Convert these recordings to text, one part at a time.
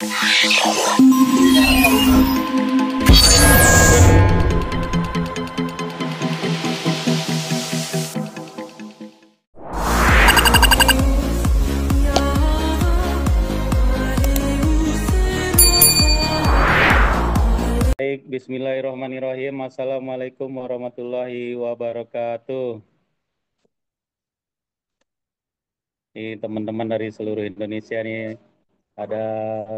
Baik, bismillahirrahmanirrahim. Assalamualaikum warahmatullahi wabarakatuh. Ini teman-teman dari seluruh Indonesia nih ada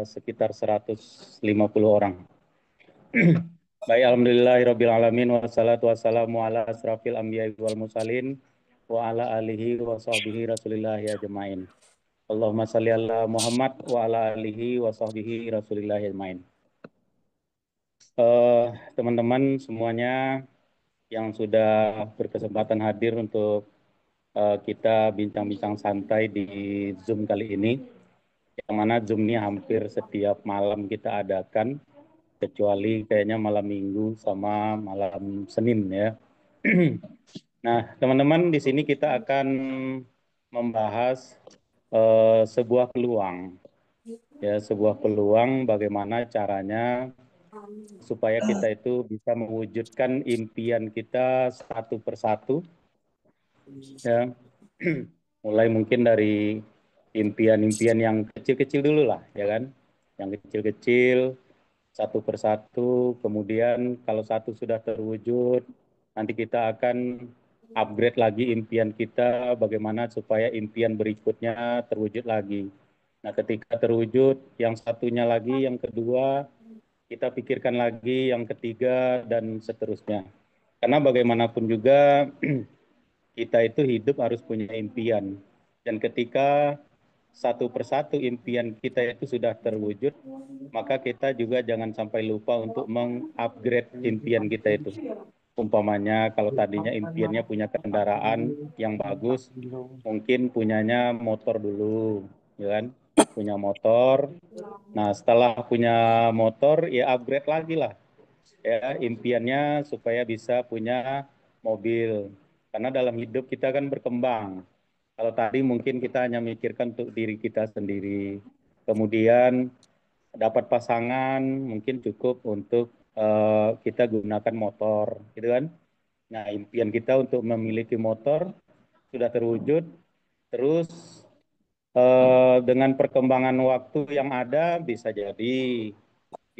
sekitar 150 orang. Baik, alhamdulillahirabbil alamin wassalatu wassalamu ala asrafil anbiya'i wal mursalin wa ala alihi wa sahbihi rasulillahi ajmain. Allahumma shalli ala Muhammad wa ala alihi wa sahbihi rasulillahi ajmain. Teman-teman semuanya yang sudah berkesempatan hadir untuk kita bincang-bincang santai di Zoom kali ini, yang mana Zoom ini hampir setiap malam kita adakan, kecuali kayaknya malam Minggu sama malam Senin ya. Nah, teman-teman, di sini kita akan membahas sebuah peluang, ya, sebuah peluang bagaimana caranya supaya kita itu bisa mewujudkan impian kita satu persatu, ya. Mulai mungkin dari impian-impian yang kecil-kecil dulu lah, ya kan? Yang kecil-kecil, satu persatu, kemudian kalau satu sudah terwujud, nanti kita akan upgrade lagi impian kita, bagaimana supaya impian berikutnya terwujud lagi. Nah, ketika terwujud, yang satunya lagi, yang kedua, kita pikirkan lagi, yang ketiga, dan seterusnya. Karena bagaimanapun juga, kita itu hidup harus punya impian. Dan ketika satu persatu impian kita itu sudah terwujud, maka kita juga jangan sampai lupa untuk mengupgrade impian kita itu. Umpamanya kalau tadinya impiannya punya kendaraan yang bagus, mungkin punyanya motor dulu, ya kan? Punya motor. Nah, setelah punya motor, ya upgrade lagi lah, ya, impiannya supaya bisa punya mobil. Karena dalam hidup kita kan berkembang. Kalau tadi mungkin kita hanya mikirkan untuk diri kita sendiri. Kemudian dapat pasangan mungkin cukup untuk kita gunakan motor, gitu kan? Nah, impian kita untuk memiliki motor sudah terwujud. Terus dengan perkembangan waktu yang ada bisa jadi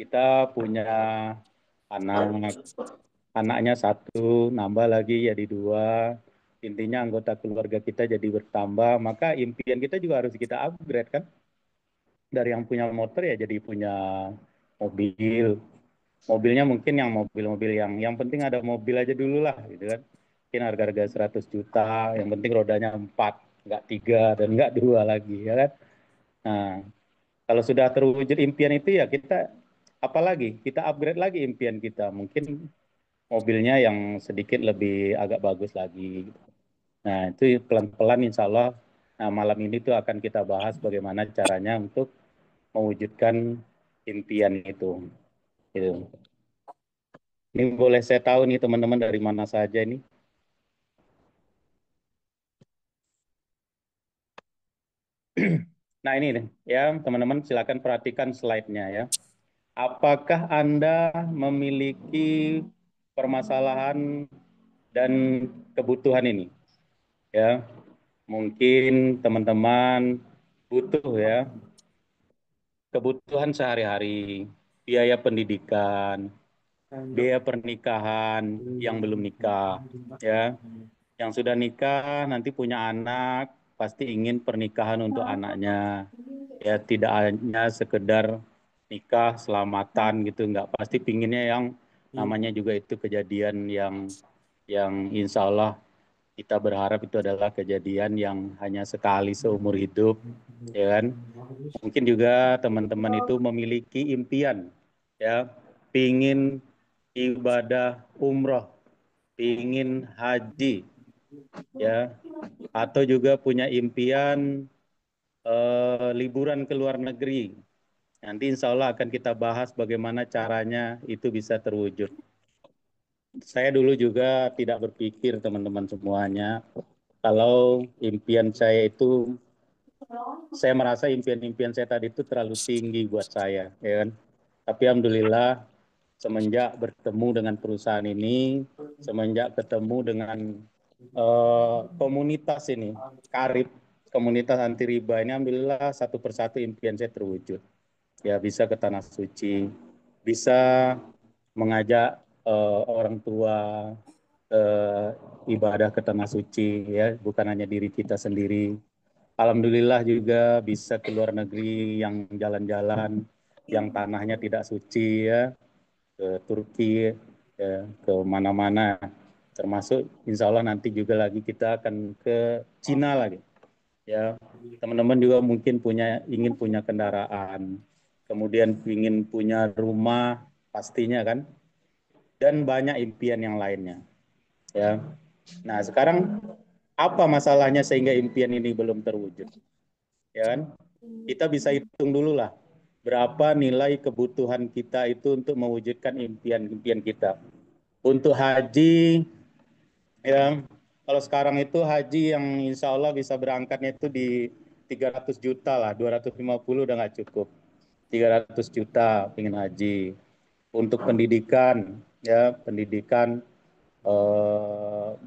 kita punya anak, anaknya satu, nambah lagi jadi dua, intinya anggota keluarga kita jadi bertambah, maka impian kita juga harus kita upgrade kan. Dari yang punya motor ya jadi punya mobil. Mobilnya mungkin yang mobil-mobil yang penting ada mobil aja dulu lah gitu kan. Mungkin harga-harga 100 juta, yang penting rodanya 4, nggak 3 dan nggak 2 lagi ya kan. Nah, kalau sudah terwujud impian itu ya kita apalagi kita upgrade lagi impian kita. Mungkin mobilnya yang sedikit lebih agak bagus lagi. Nah, itu pelan-pelan insya Allah, nah, malam ini tuh akan kita bahas bagaimana caranya untuk mewujudkan impian itu. Gitu. Ini boleh saya tahu nih teman-teman dari mana saja ini. Nah ini nih, ya teman-teman silakan perhatikan slide-nya ya. Apakah Anda memiliki permasalahan dan kebutuhan ini? Ya, mungkin teman-teman butuh ya kebutuhan sehari-hari, biaya pendidikan, biaya pernikahan yang belum nikah, ya. Yang sudah nikah nanti punya anak, pasti ingin pernikahan untuk anaknya. Ya, tidak hanya sekedar nikah selamatan gitu, nggak pasti pinginnya yang namanya juga itu kejadian yang insya Allah kita berharap itu adalah kejadian yang hanya sekali seumur hidup, ya kan? Mungkin juga teman-teman itu memiliki impian, ya, pingin ibadah umroh, pingin haji, ya, atau juga punya impian liburan ke luar negeri. Nanti insya Allah akan kita bahas bagaimana caranya itu bisa terwujud. Saya dulu juga tidak berpikir teman-teman semuanya, kalau impian saya itu saya merasa impian-impian saya tadi itu terlalu tinggi buat saya, ya kan. Tapi alhamdulillah semenjak bertemu dengan perusahaan ini, semenjak ketemu dengan komunitas ini, Karib, komunitas anti riba ini, alhamdulillah satu persatu impian saya terwujud. Ya bisa ke tanah suci, bisa mengajak orang tua eh, ibadah ke tanah suci, ya bukan hanya diri kita sendiri. Alhamdulillah juga bisa ke luar negeri yang jalan-jalan, yang tanahnya tidak suci ya, ke Turki, ya, ke mana-mana. Termasuk insya Allah nanti juga lagi kita akan ke Cina lagi. Ya, teman-teman juga mungkin ingin punya kendaraan, kemudian ingin punya rumah pastinya kan, dan banyak impian yang lainnya. Ya, nah sekarang apa masalahnya sehingga impian ini belum terwujud? Ya kan? Kita bisa hitung dulu lah berapa nilai kebutuhan kita itu untuk mewujudkan impian-impian kita. Untuk haji, ya kalau sekarang itu haji yang insya Allah bisa berangkatnya itu di 300 juta lah, 250 udah nggak cukup. 300 juta ingin haji. Untuk pendidikan, ya pendidikan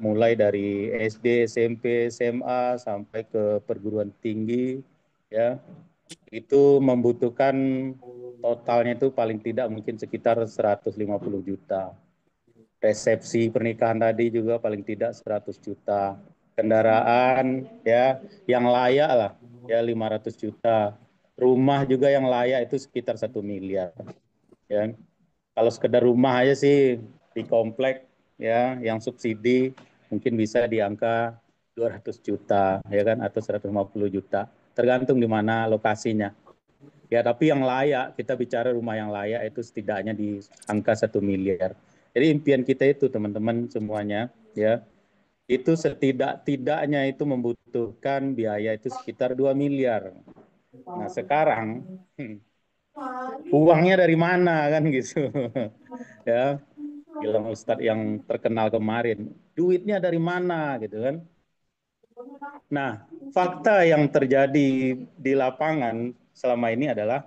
mulai dari SD, SMP, SMA sampai ke perguruan tinggi, ya itu membutuhkan totalnya itu paling tidak mungkin sekitar 150 juta. Resepsi pernikahan tadi juga paling tidak 100 juta. Kendaraan ya yang layak lah ya 500 juta. Rumah juga yang layak itu sekitar 1 miliar. Ya. Kalau sekedar rumah aja sih di komplek ya yang subsidi mungkin bisa di angka 200 juta ya kan atau 150 juta tergantung di mana lokasinya. Ya, tapi yang layak, kita bicara rumah yang layak itu setidaknya di angka 1 miliar. Jadi impian kita itu teman-teman semuanya, ya, itu setidak-tidaknya itu membutuhkan biaya itu sekitar 2 miliar. Nah sekarang uangnya dari mana kan gitu, ya, bilang Ustadz yang terkenal kemarin, duitnya dari mana gitu kan. Nah fakta yang terjadi di lapangan selama ini adalah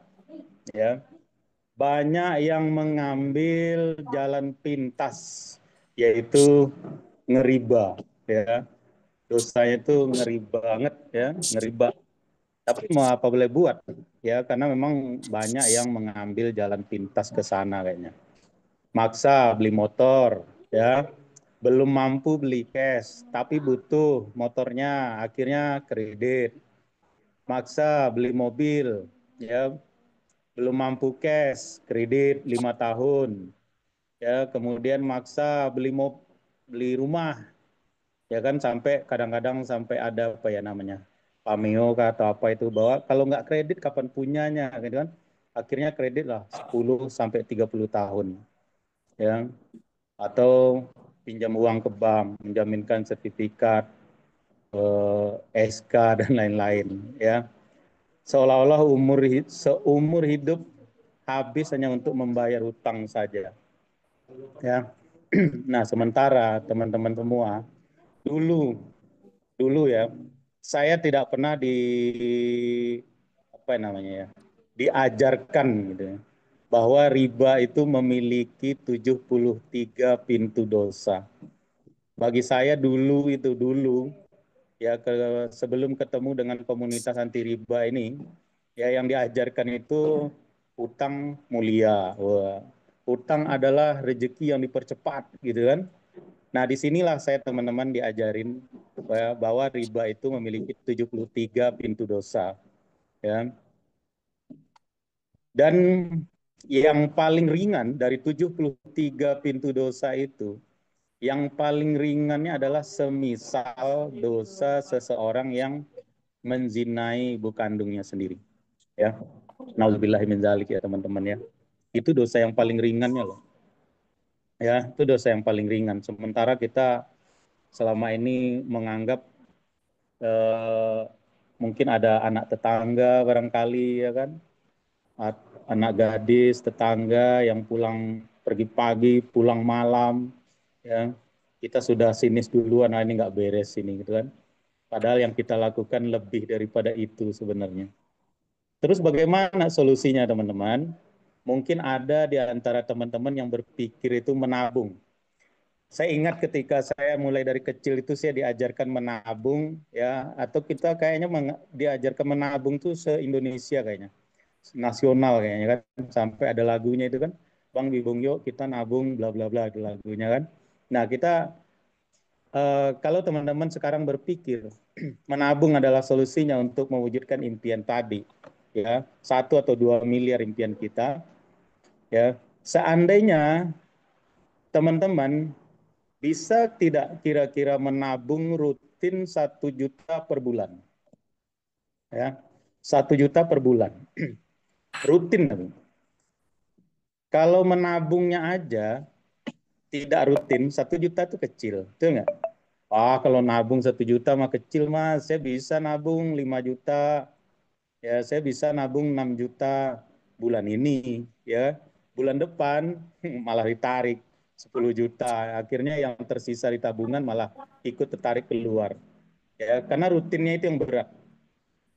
ya banyak yang mengambil jalan pintas, yaitu ngeriba, ya. Dosanya itu ngeri banget, ya, ngeriba. Tapi mau apa boleh buat, ya, karena memang banyak yang mengambil jalan pintas ke sana kayaknya. Maksa beli motor, ya, belum mampu beli cash, tapi butuh motornya, akhirnya kredit. Maksa beli mobil, ya, belum mampu cash, kredit 5 tahun, ya kemudian maksa beli rumah, ya kan sampai kadang-kadang sampai ada apa ya namanya pameo atau apa itu bahwa kalau nggak kredit kapan punyanya, gitu kan? Akhirnya kredit lah 10 sampai 30 tahun, ya atau pinjam uang ke bank, menjaminkan sertifikat, SK dan lain-lain, ya seolah-olah seumur hidup habis hanya untuk membayar hutang saja, ya. Nah, sementara teman-teman semua, dulu dulu ya, saya tidak pernah apa namanya ya, diajarkan gitu ya, bahwa riba itu memiliki 73 pintu dosa. Bagi saya dulu ya sebelum ketemu dengan komunitas anti riba ini, ya yang diajarkan itu utang mulia. Wah, utang adalah rezeki yang dipercepat gitu kan. Nah, disinilah saya teman-teman diajarin bahwa riba itu memiliki 73 pintu dosa. Ya. Dan yang paling ringan dari 73 pintu dosa itu, yang paling ringannya adalah semisal dosa seseorang yang menzinai ibu kandungnya sendiri. Ya, nauzubillahi min dzalik ya teman-teman ya. Itu dosa yang paling ringannya loh. Ya, itu dosa yang paling ringan. Sementara kita selama ini menganggap eh, mungkin ada anak tetangga barangkali ya kan, anak gadis tetangga yang pulang pergi pagi pulang malam, ya kita sudah sinis duluan, nah ini nggak beres ini gitu kan. Padahal yang kita lakukan lebih daripada itu sebenarnya. Terus bagaimana solusinya teman-teman? Mungkin ada di antara teman-teman yang berpikir itu menabung. Saya ingat ketika saya mulai dari kecil itu saya diajarkan menabung ya, atau kita kayaknya diajarkan menabung tuh se-Indonesia kayaknya. Nasional kayaknya kan, sampai ada lagunya itu kan. Bang Bibung yuk kita nabung bla bla bla, ada lagunya kan. Nah, kita kalau teman-teman sekarang berpikir menabung adalah solusinya untuk mewujudkan impian tadi, ya 1 atau 2 miliar impian kita, ya seandainya teman-teman bisa tidak kira-kira menabung rutin 1 juta per bulan, ya 1 juta per bulan, rutin. Kalau menabungnya aja tidak rutin, 1 juta itu kecil, betul nggak? Ah, kalau nabung 1 juta mah kecil mas, saya bisa nabung 5 juta, ya saya bisa nabung 6 juta bulan ini, ya bulan depan malah ditarik 10 juta, akhirnya yang tersisa di tabungan malah ikut tertarik keluar, ya karena rutinnya itu yang berat,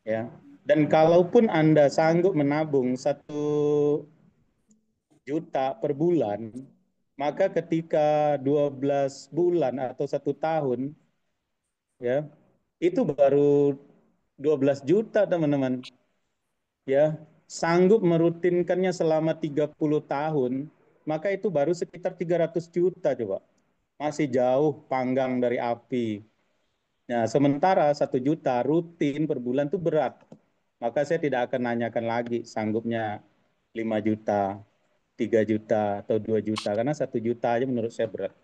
ya. Dan kalaupun Anda sanggup menabung 1 juta per bulan, maka ketika 12 bulan atau 1 tahun, ya itu baru 12 juta teman-teman, ya sanggup merutinkannya selama 30 tahun, maka itu baru sekitar 300 juta coba. Masih jauh panggang dari api. Nah, sementara 1 juta rutin per bulan itu berat. Maka saya tidak akan nanyakan lagi sanggupnya 5 juta, 3 juta, atau 2 juta. Karena 1 juta aja menurut saya berat.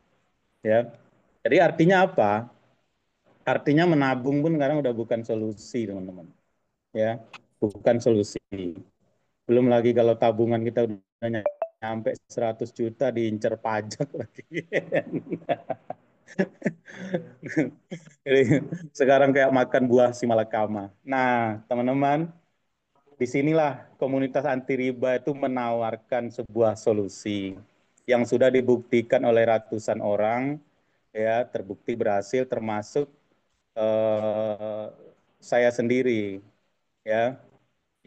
Ya. Jadi artinya apa? Artinya menabung pun sekarang udah bukan solusi, teman-teman. Ya, bukan solusi. Belum lagi kalau tabungan kita udah nyampe 100 juta diincar pajak lagi. Jadi sekarang kayak makan buah si malakama. Nah, teman-teman, disinilah komunitas anti riba itu menawarkan sebuah solusi yang sudah dibuktikan oleh ratusan orang, ya terbukti berhasil, termasuk eh, saya sendiri, ya.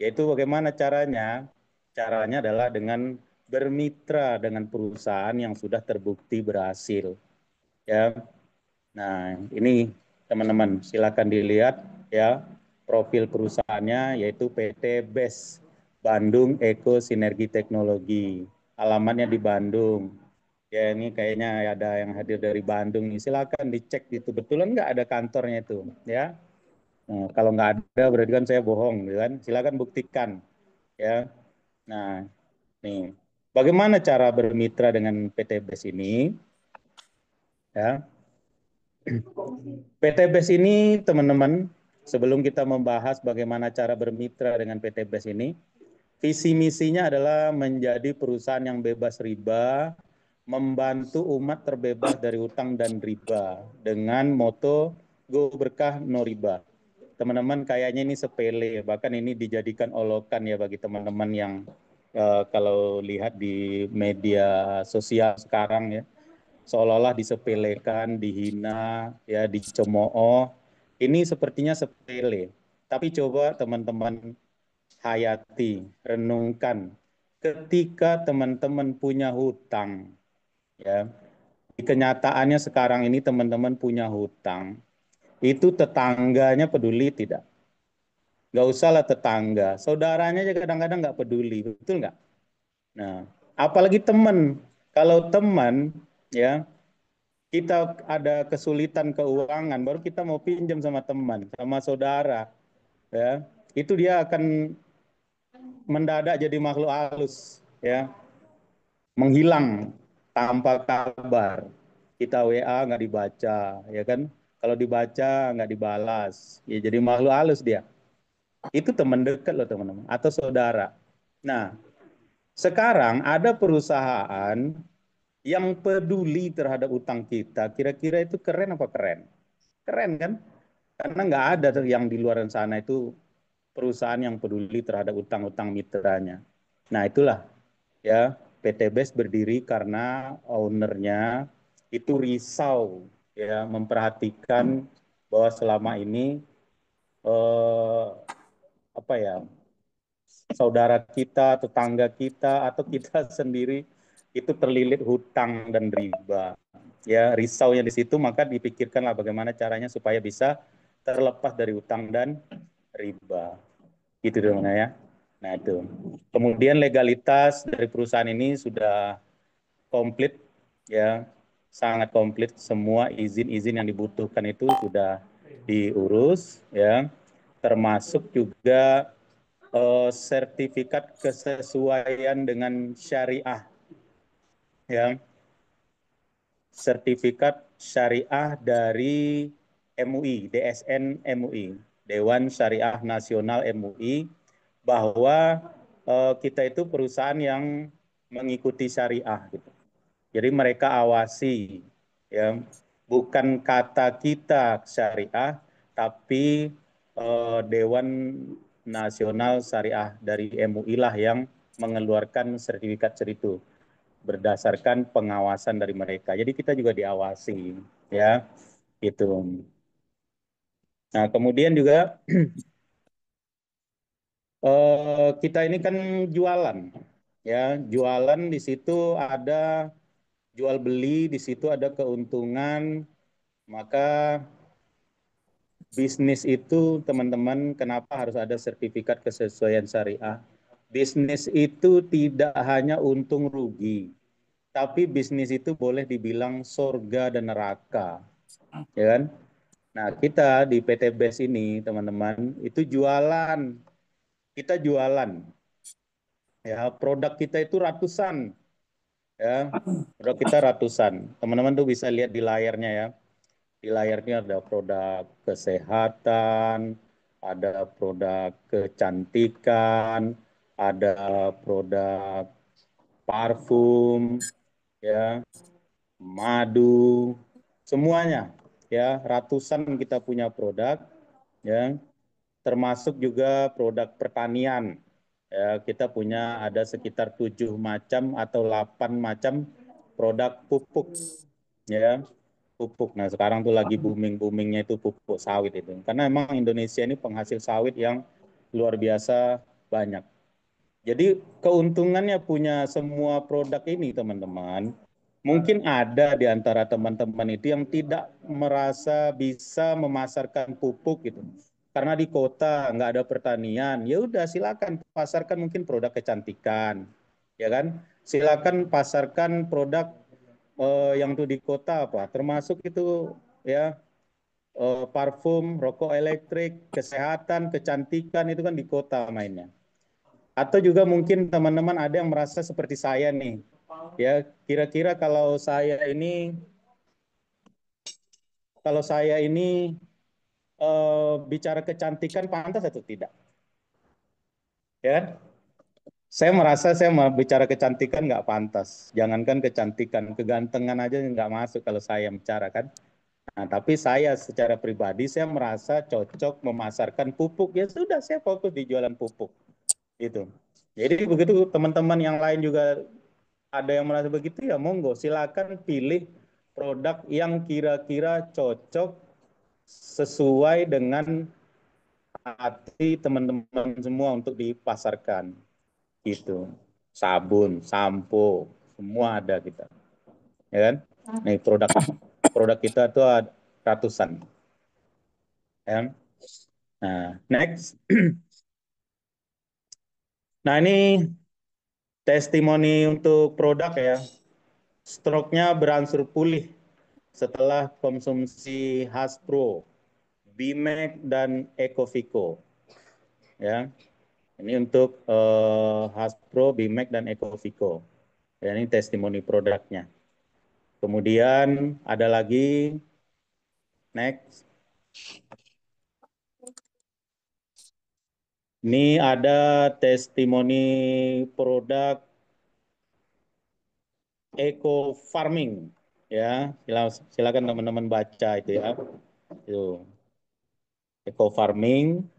Yaitu bagaimana caranya? Caranya adalah dengan bermitra dengan perusahaan yang sudah terbukti berhasil. Ya, nah ini teman-teman silakan dilihat ya profil perusahaannya yaitu PT BES Bandung Eko Sinergi Teknologi. Alamatnya di Bandung. Ya ini kayaknya ada yang hadir dari Bandung nih. Silakan dicek itu betulan nggak ada kantornya itu ya. Nah, kalau nggak ada berarti kan saya bohong, gitu kan? Silakan buktikan ya. Nah, nih, bagaimana cara bermitra dengan PT BES ini? Ya, PT BES ini, teman-teman, sebelum kita membahas bagaimana cara bermitra dengan PT BES ini, visi misinya adalah menjadi perusahaan yang bebas riba, membantu umat terbebas dari utang dan riba dengan moto Go Berkah No Riba. Teman-teman kayaknya ini sepele, bahkan ini dijadikan olokan ya bagi teman-teman yang kalau lihat di media sosial sekarang ya, seolah-olah disepelekan, dihina, ya dicemooh. Ini sepertinya sepele. Tapi coba teman-teman hayati, renungkan. Ketika teman-teman punya hutang, ya di kenyataannya sekarang ini teman-teman punya hutang, itu tetangganya peduli tidak? Nggak usahlah tetangga, saudaranya aja kadang-kadang nggak peduli, betul nggak? Nah, apalagi teman. Kalau teman, ya kita ada kesulitan keuangan, baru kita mau pinjam sama teman, sama saudara, ya itu dia akan mendadak jadi makhluk halus, ya menghilang tanpa kabar. Kita WA nggak dibaca, ya kan? Kalau dibaca nggak dibalas, ya jadi makhluk halus dia. Itu teman dekat loh teman-teman, atau saudara. Nah, sekarang ada perusahaan yang peduli terhadap utang kita. Kira-kira itu keren apa keren? Keren kan? Karena nggak ada yang di luar sana itu perusahaan yang peduli terhadap utang-utang mitranya. Nah itulah ya PT BES berdiri karena ownernya itu risau ya memperhatikan bahwa selama ini eh, apa ya, saudara kita, tetangga kita, atau kita sendiri itu terlilit hutang dan riba. Ya, risaunya di situ, maka dipikirkanlah bagaimana caranya supaya bisa terlepas dari hutang dan riba. Gitu dong ya. Nah, itu. Kemudian legalitas dari perusahaan ini sudah komplit, ya, sangat komplit. Semua izin-izin yang dibutuhkan itu sudah diurus, ya, termasuk juga sertifikat kesesuaian dengan syariah, ya, sertifikat syariah dari MUI, DSN MUI, Dewan Syariah Nasional MUI, bahwa kita itu perusahaan yang mengikuti syariah, gitu. Jadi mereka awasi, ya, bukan kata kita syariah, tapi Dewan Nasional Syariah dari MUI lah yang mengeluarkan sertifikat itu berdasarkan pengawasan dari mereka. Jadi kita juga diawasi, ya, itu. Nah, kemudian juga kita ini kan jualan, ya, jualan di situ ada jual beli, di situ ada keuntungan, maka bisnis itu, teman-teman, kenapa harus ada sertifikat kesesuaian syariah? Bisnis itu tidak hanya untung rugi, tapi bisnis itu boleh dibilang surga dan neraka, ya kan? Nah, kita di PT BES ini, teman-teman, itu jualan. Kita jualan, ya, produk kita itu ratusan, ya. Produk kita ratusan. Teman-teman tuh bisa lihat di layarnya, ya. Di layarnya ada produk kesehatan, ada produk kecantikan, ada produk parfum, ya, madu, semuanya, ya, ratusan kita punya produk, ya, termasuk juga produk pertanian. Ya, kita punya ada sekitar 7 macam atau 8 macam produk pupuk, ya, pupuk. Nah, sekarang tuh lagi booming-boomingnya itu pupuk sawit itu. Karena memang Indonesia ini penghasil sawit yang luar biasa banyak. Jadi keuntungannya punya semua produk ini, teman-teman. Mungkin ada di antara teman-teman itu yang tidak merasa bisa memasarkan pupuk gitu. Karena di kota nggak ada pertanian, ya udah silakan pasarkan mungkin produk kecantikan, ya kan? Silakan pasarkan produk yang tuh di kota apa, termasuk itu, ya, parfum, rokok elektrik, kesehatan, kecantikan itu kan di kota mainnya. Atau juga mungkin teman-teman ada yang merasa seperti saya nih, ya, kira-kira kalau saya ini bicara kecantikan pantas atau tidak, ya? Saya merasa saya mau bicara kecantikan nggak pantas. Jangankan kecantikan, kegantengan aja nggak masuk kalau saya bicara kan. Nah, tapi saya secara pribadi saya merasa cocok memasarkan pupuk. Ya sudah, saya fokus di jualan pupuk. Itu. Jadi begitu teman-teman yang lain juga ada yang merasa begitu, ya monggo silakan pilih produk yang kira-kira cocok sesuai dengan hati teman-teman semua untuk dipasarkan. Gitu. Sabun, sampo, semua ada kita. Ya kan? Nih produk produk kita tuh ada ratusan. Ya. Nah, next. Nah, ini testimoni untuk produk, ya. Stoknya berangsur pulih setelah konsumsi Hasbro, Bimek, dan Ecoviko. Ya, ini untuk Hasbro, Bimek, dan Ecoviko. Ya, ini testimoni produknya. Kemudian ada lagi, next. Ini ada testimoni produk eco farming, ya. Silakan teman-teman baca itu, ya. Itu eco farming.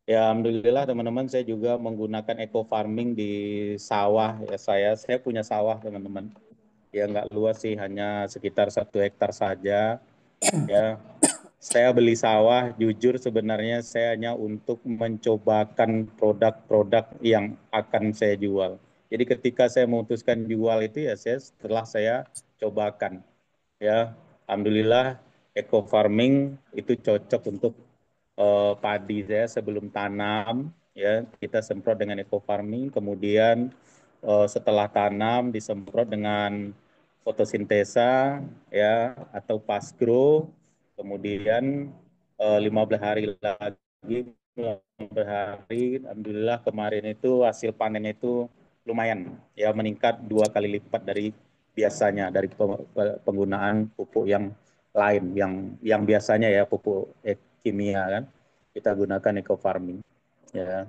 Ya, alhamdulillah teman-teman, saya juga menggunakan eco farming di sawah, ya. Saya punya sawah, teman-teman. Ya, nggak luas sih, hanya sekitar 1 hektar saja, ya. saya beli sawah, jujur sebenarnya saya hanya untuk mencobakan produk-produk yang akan saya jual. Jadi ketika saya memutuskan jual itu ya setelah saya cobakan. Ya, alhamdulillah eco farming itu cocok untuk padi saya sebelum tanam. Ya, kita semprot dengan eco farming, kemudian setelah tanam disemprot dengan fotosintesa ya atau pasgrow, kemudian 15 hari lagi, 15 hari, alhamdulillah kemarin itu hasil panennya itu lumayan ya, meningkat 2 kali lipat dari biasanya, dari penggunaan pupuk yang lain, yang biasanya ya pupuk kimia kan kita gunakan eco farming ya.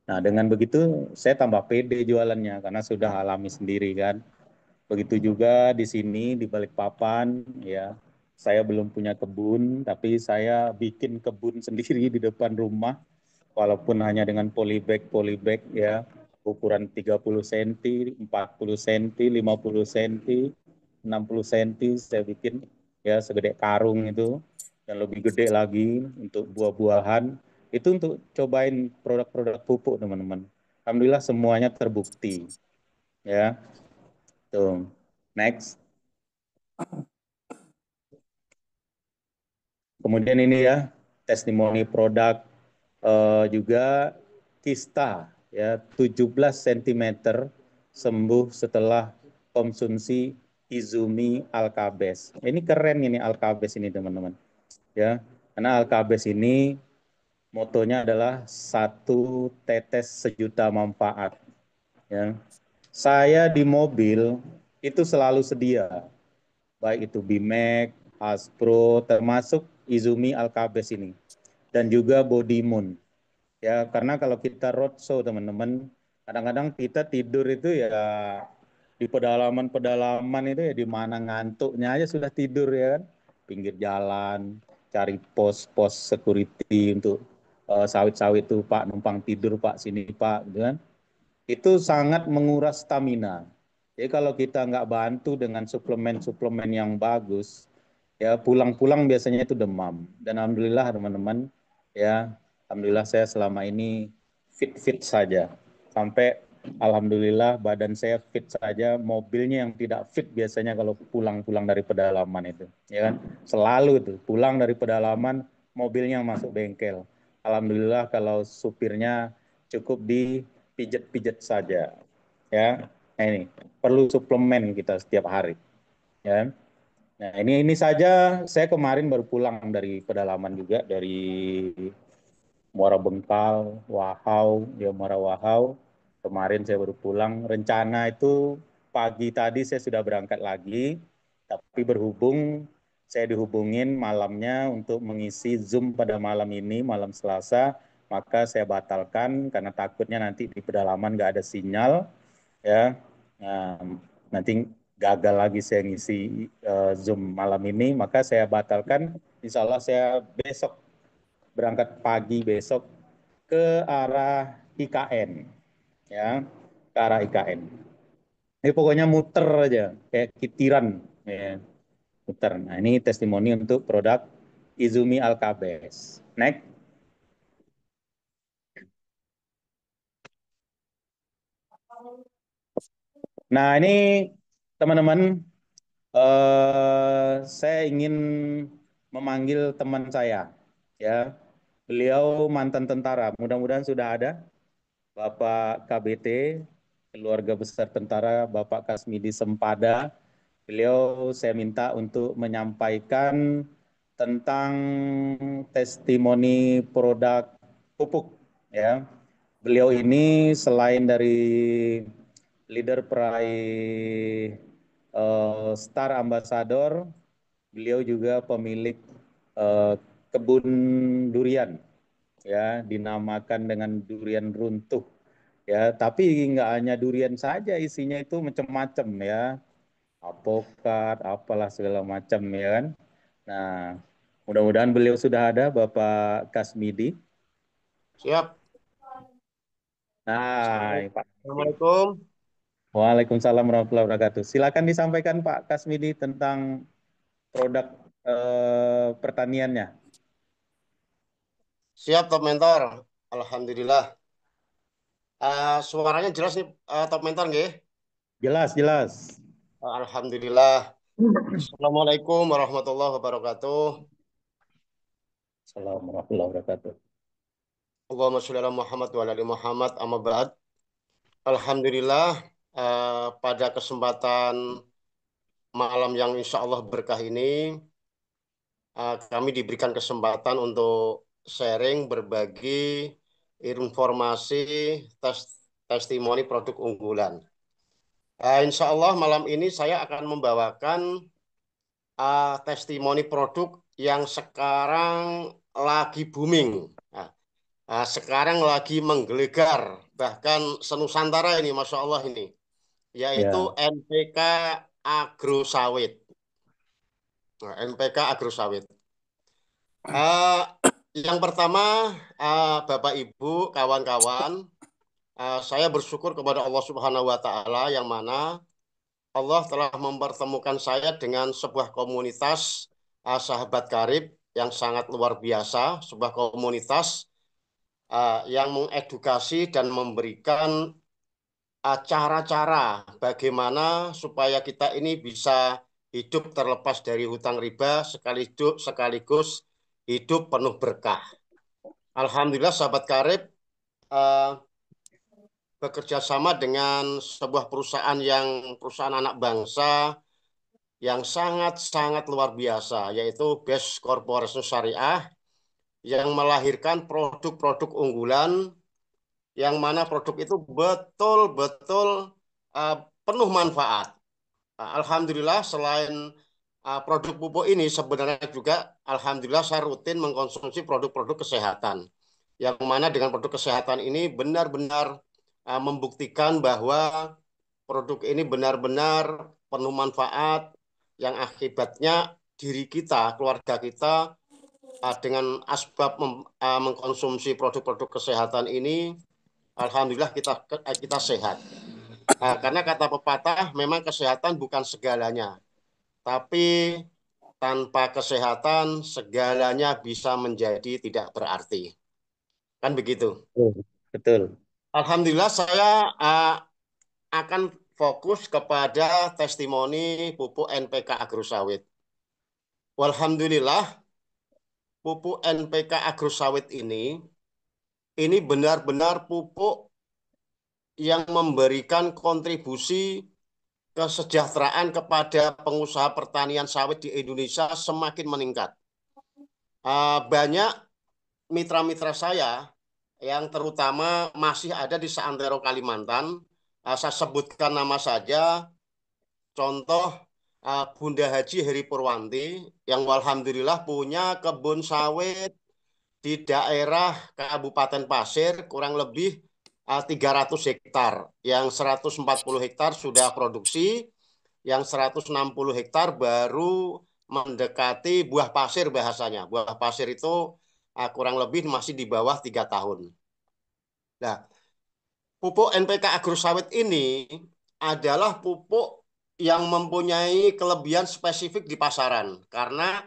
Nah, dengan begitu saya tambah pede jualannya karena sudah alami sendiri kan. Begitu juga di sini di Balikpapan ya. Saya belum punya kebun, tapi saya bikin kebun sendiri di depan rumah, walaupun hanya dengan polybag ya, ukuran 30 cm, 40 cm, 50 cm, 60 cm saya bikin ya, segede karung itu, dan lebih gede lagi untuk buah-buahan. Itu untuk cobain produk-produk pupuk, teman-teman. Alhamdulillah semuanya terbukti ya. Tuh. Next. Kemudian ini ya, testimoni produk juga kista ya, 17 cm sembuh setelah konsumsi Izumi Alkabes. Ini keren ini Alkabes ini teman-teman. Ya, karena Alkabes ini motonya adalah satu tetes sejuta manfaat. Ya. Saya di mobil itu selalu sedia, baik itu Bimek, Aspro, termasuk Izumi Alkabes ini, dan juga Bodymoon. Ya, karena kalau kita roadshow teman-teman, kadang-kadang kita tidur itu ya di pedalaman-pedalaman itu ya, di mana ngantuknya aja sudah tidur ya kan, pinggir jalan, cari pos-pos security untuk sawit-sawit tuh Pak, numpang tidur Pak, sini Pak, gitu kan. Itu sangat menguras stamina. Jadi kalau kita nggak bantu dengan suplemen-suplemen yang bagus, ya pulang-pulang biasanya itu demam. Dan alhamdulillah teman-teman, ya alhamdulillah saya selama ini fit-fit saja. Sampai alhamdulillah badan saya fit saja, mobilnya yang tidak fit biasanya kalau pulang-pulang dari pedalaman itu, ya kan? Selalu itu pulang dari pedalaman, mobilnya masuk bengkel. Alhamdulillah kalau supirnya cukup dipijet-pijet saja, ya. Nah ini perlu suplemen kita setiap hari, ya. Nah, ini saja saya kemarin baru pulang dari pedalaman juga, dari Muara Bengkal, Wahau, ya Muara Wahau. Kemarin saya baru pulang. Rencana itu pagi tadi saya sudah berangkat lagi, tapi berhubung saya dihubungin malamnya untuk mengisi Zoom pada malam ini, malam Selasa, maka saya batalkan karena takutnya nanti di pedalaman nggak ada sinyal, ya. Nah, nanti gagal lagi saya ngisi Zoom malam ini, maka saya batalkan. Insya Allah saya besok berangkat pagi besok ke arah IKN, ya, ke arah IKN. Ini pokoknya muter aja, kayak kitiran, ya, muter. Nah, ini testimoni untuk produk Izumi Alkabes. Next. Nah, ini teman-teman, saya ingin memanggil teman saya, ya. Beliau mantan tentara, mudah-mudahan sudah ada. Bapak KBT, keluarga besar tentara, Bapak Kasmidi Sempada. Beliau saya minta untuk menyampaikan tentang testimoni produk pupuk, ya. Beliau ini selain dari leader peraih Star Ambassador, beliau juga pemilik eh, kebun durian, ya, dinamakan dengan durian runtuh, ya, tapi nggak hanya durian saja, isinya itu macam-macam ya, apokat apalah segala macam ya kan. Nah, mudah-mudahan beliau sudah ada, Bapak Kasmidi. Siap. Nah, Pak. Assalamualaikum. Waalaikumsalam warahmatullahi wabarakatuh. Silakan disampaikan Pak Kasmidi tentang produk pertaniannya. Siap, Top Mentor. Alhamdulillah. Suaranya jelas nih, Top Mentor, nggih? Jelas, jelas. Alhamdulillah. Assalamualaikum warahmatullahi wabarakatuh. Assalamualaikum warahmatullahi wabarakatuh. Allahumma sholli ala Muhammad wa ala ali Muhammad. Amma ba'd. Alhamdulillah, pada kesempatan malam yang insya Allah berkah ini, kami diberikan kesempatan untuk sharing, berbagi informasi, tes, testimoni produk unggulan. Insya Allah malam ini saya akan membawakan testimoni produk yang sekarang lagi booming. Nah, sekarang lagi menggelegar, bahkan senusantara ini, Masya Allah ini, yaitu Ya, NPK Agro Sawit. Nah, NPK Agro Sawit. Eh, yang pertama, Bapak Ibu, kawan-kawan, saya bersyukur kepada Allah Subhanahu wa Ta'ala yang mana Allah telah mempertemukan saya dengan sebuah komunitas sahabat karib yang sangat luar biasa, sebuah komunitas yang mengedukasi dan memberikan cara-cara bagaimana supaya kita ini bisa hidup terlepas dari hutang riba sekaligus hidup penuh berkah. Alhamdulillah sahabat karib eh, bekerja sama dengan sebuah perusahaan anak bangsa yang sangat-sangat luar biasa, yaitu Best Corporation Syariah yang melahirkan produk-produk unggulan yang mana produk itu betul-betul uh, penuh manfaat. Alhamdulillah selain produk pupuk ini sebenarnya juga Alhamdulillah saya rutin mengkonsumsi produk-produk kesehatan. Yang mana dengan produk kesehatan ini benar-benar membuktikan bahwa produk ini benar-benar penuh manfaat yang akibatnya diri kita, keluarga kita dengan asbab mengkonsumsi produk-produk kesehatan ini, alhamdulillah kita sehat. Karena kata pepatah, memang kesehatan bukan segalanya, tapi tanpa kesehatan segalanya bisa menjadi tidak berarti. Kan begitu. betul. Betul. Alhamdulillah saya uh, akan fokus kepada testimoni pupuk NPK Agrosawit. Walhamdulillah, pupuk NPK Agrosawit ini benar-benar pupuk yang memberikan kontribusi kesejahteraan kepada pengusaha pertanian sawit di Indonesia semakin meningkat. Banyak mitra-mitra saya yang terutama masih ada di seantero Kalimantan. Saya sebutkan nama saja, contoh Bunda Haji Heri Purwanti yang alhamdulillah punya kebun sawit di daerah Kabupaten Pasir kurang lebih 300 hektar. Yang 140 hektar sudah produksi, yang 160 hektar baru mendekati buah pasir bahasanya. Buah pasir itu kurang lebih masih di bawah 3 tahun. Nah, pupuk NPK agrosawit ini adalah pupuk yang mempunyai kelebihan spesifik di pasaran karena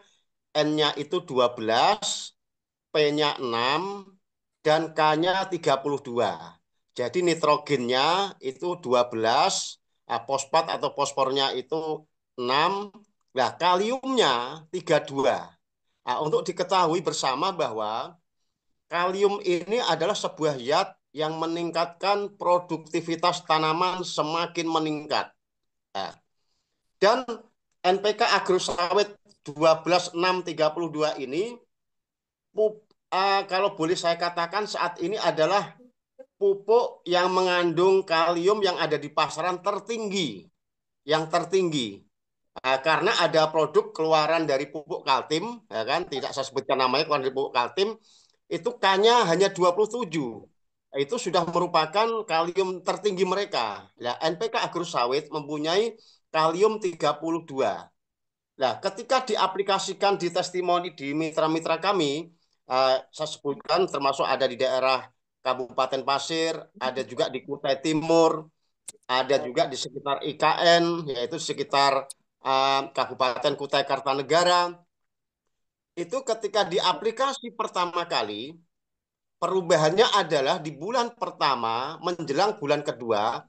N-nya itu 12, P-nya 6, dan K-nya 32. Jadi nitrogennya itu 12, fosfat atau fosfornya itu 6, nah kaliumnya 32. Nah, untuk diketahui bersama bahwa kalium ini adalah sebuah zat yang meningkatkan produktivitas tanaman semakin meningkat. Nah, dan NPK agrosawit 12.6.32 ini kalau boleh saya katakan saat ini adalah pupuk yang mengandung kalium yang ada di pasaran tertinggi, yang tertinggi. Karena ada produk keluaran dari pupuk Kaltim, ya kan? Tidak saya sebutkan namanya, keluaran dari pupuk Kaltim, itu K-nya hanya 27. Itu sudah merupakan kalium tertinggi mereka. Nah, NPK agrosawit mempunyai kalium 32. Nah, ketika diaplikasikan di testimoni di mitra-mitra kami, saya sebutkan termasuk ada di daerah Kabupaten Pasir, ada juga di Kutai Timur, ada juga di sekitar IKN, yaitu sekitar Kabupaten Kutai Kartanegara. Itu ketika diaplikasi pertama kali, perubahannya adalah di bulan pertama menjelang bulan kedua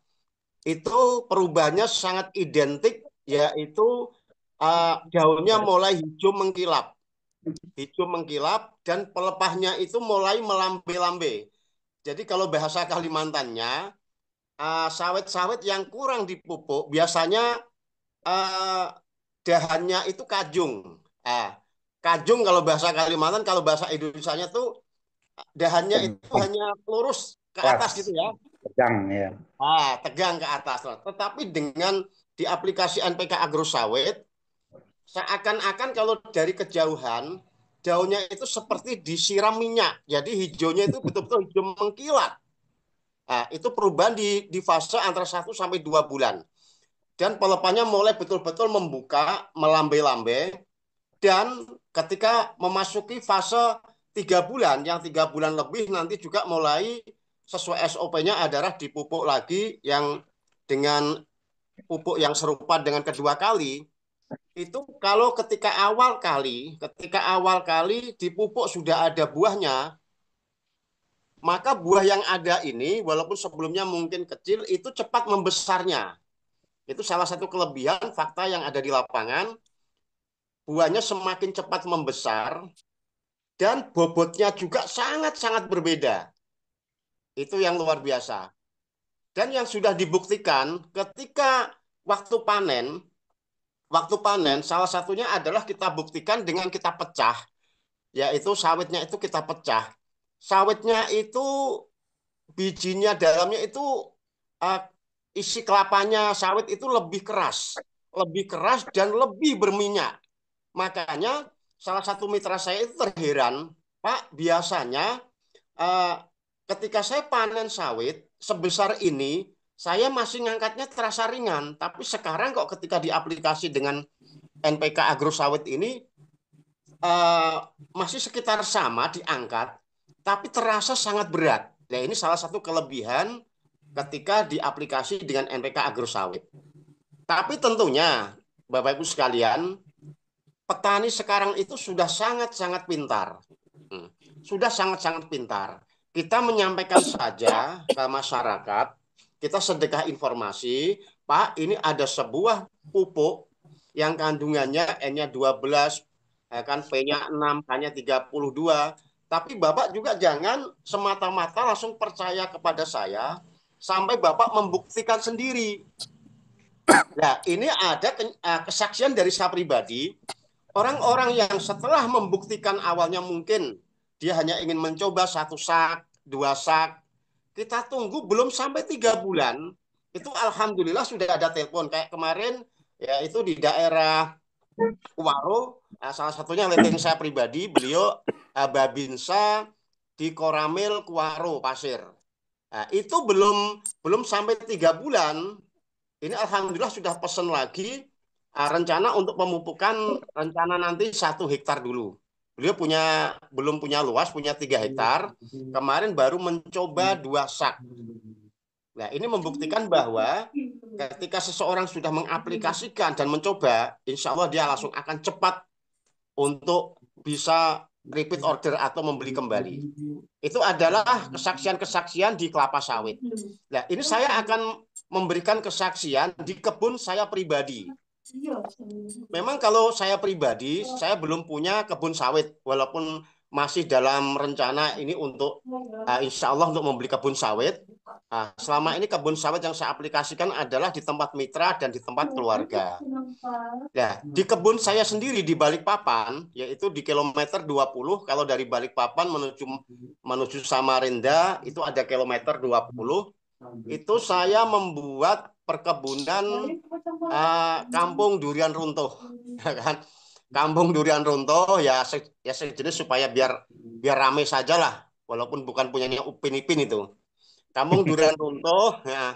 itu perubahannya sangat identik, yaitu daunnya mulai hijau mengkilap. Hijau mengkilap dan pelepahnya itu mulai melambe-lambe. Jadi kalau bahasa Kalimantannya, sawit-sawit yang kurang dipupuk biasanya uh, dahannya itu kajung. Kajung kalau bahasa Kalimantan, kalau bahasa Indonesianya tuh dahannya itu hanya lurus ke atas gitu Keras, ya. tegang ya. Tegang ke atas. Tetapi dengan di aplikasi NPK Agro Sawit, seakan-akan kalau dari kejauhan, daunnya itu seperti disiram minyak. Jadi hijaunya itu betul-betul hijau mengkilat. Itu perubahan di fase antara 1 sampai 2 bulan. Dan pelepahnya mulai betul-betul membuka, melambai-lambai. Dan ketika memasuki fase 3 bulan, yang 3 bulan lebih nanti juga mulai sesuai SOP-nya adalah dipupuk lagi yang dengan pupuk yang serupa dengan kedua kali. Itu kalau ketika awal kali dipupuk sudah ada buahnya, maka buah yang ada ini walaupun sebelumnya mungkin kecil itu cepat membesarnya. Itu salah satu kelebihan fakta yang ada di lapangan. Buahnya semakin cepat membesar dan bobotnya juga sangat-sangat berbeda. Itu yang luar biasa. Dan yang sudah dibuktikan ketika waktu panen, salah satunya adalah kita buktikan dengan kita pecah, yaitu sawitnya itu kita pecah. Sawitnya itu bijinya dalamnya itu uh, isi kelapanya sawit itu lebih keras dan lebih berminyak. Makanya salah satu mitra saya itu terheran, Pak, biasanya uh, ketika saya panen sawit sebesar ini, saya masih ngangkatnya terasa ringan, tapi sekarang kok ketika diaplikasi dengan NPK Agro Sawit ini uh, masih sekitar sama diangkat, tapi terasa sangat berat. Nah, ini salah satu kelebihan ketika diaplikasi dengan NPK Agro Sawit. Tapi tentunya, Bapak Ibu sekalian, petani sekarang itu sudah sangat-sangat pintar. Sudah sangat-sangat pintar. Kita menyampaikan saja ke masyarakat, kita sedekah informasi, Pak, ini ada sebuah pupuk yang kandungannya N-nya 12, kan P-nya 6, K-nya 32. Tapi Bapak juga jangan semata-mata langsung percaya kepada saya sampai Bapak membuktikan sendiri. Nah, ini ada kesaksian dari saya pribadi. Orang-orang yang setelah membuktikan awalnya mungkin dia hanya ingin mencoba 1 sak, 2 sak, kita tunggu belum sampai 3 bulan, itu alhamdulillah sudah ada telepon. Kayak kemarin, ya itu di daerah Kuaro, salah satunya leteng saya pribadi, beliau Babinsa di Koramil, Kuaro, Pasir. Nah, itu belum belum sampai 3 bulan, ini alhamdulillah sudah pesan lagi rencana untuk pemupukan rencana nanti 1 hektar dulu. Beliau belum punya luas, punya 3 hektar. Kemarin baru mencoba 2 sak. Nah, ini membuktikan bahwa ketika seseorang sudah mengaplikasikan dan mencoba, insya Allah dia langsung akan cepat untuk bisa repeat order atau membeli kembali. Itu adalah kesaksian-kesaksian di kelapa sawit. Nah, ini saya akan memberikan kesaksian di kebun saya pribadi. Memang kalau saya pribadi, saya belum punya kebun sawit, walaupun masih dalam rencana ini untuk insya Allah untuk membeli kebun sawit. Selama ini kebun sawit yang saya aplikasikan adalah di tempat mitra dan di tempat keluarga. Nah, di kebun saya sendiri di Balikpapan, yaitu di kilometer 20, kalau dari Balikpapan menuju Samarinda, itu ada kilometer 20, itu saya membuat perkebunan kampung durian runtuh, ya kan? Kampung durian runtuh ya sejenis supaya biar ramai saja lah, walaupun bukan punyanya Upin Ipin itu. Kampung durian runtuh, ya.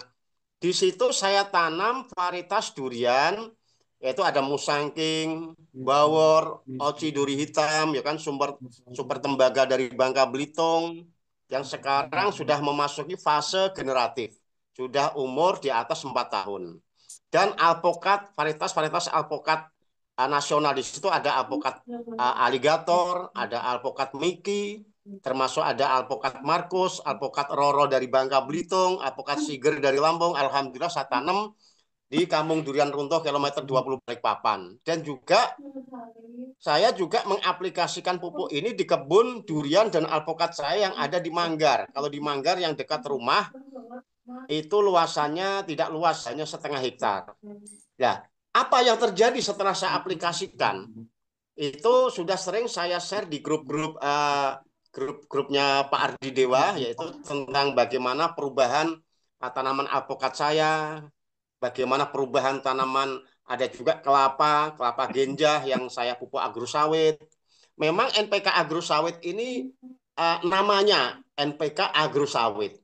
Di situ saya tanam varietas durian, yaitu ada Musangking, Bawor, Oci duri hitam, ya kan, super tembaga dari Bangka Belitung, yang sekarang sudah memasuki fase generatif, sudah umur di atas 4 tahun. Dan alpokat, varietas alpokat nasional, di situ ada alpokat aligator, ada alpokat Mickey, termasuk ada alpukat Markus, alpukat Roro dari Bangka Belitung, alpukat Siger dari Lampung. Alhamdulillah saya tanam di Kampung Durian Runtuh kilometer 20 Balikpapan. Dan juga saya juga mengaplikasikan pupuk ini di kebun durian dan alpukat saya yang ada di Manggar. Kalau di Manggar yang dekat rumah itu luasannya tidak luas, hanya setengah hektar. Nah, apa yang terjadi setelah saya aplikasikan? Itu sudah sering saya share di grup-grup grup-grupnya Pak Ardi Dewa, yaitu tentang bagaimana perubahan tanaman alpukat saya, bagaimana perubahan tanaman, ada juga kelapa, kelapa ganja yang saya pupuk agrosawit. Memang NPK agrosawit ini namanya NPK agrosawit.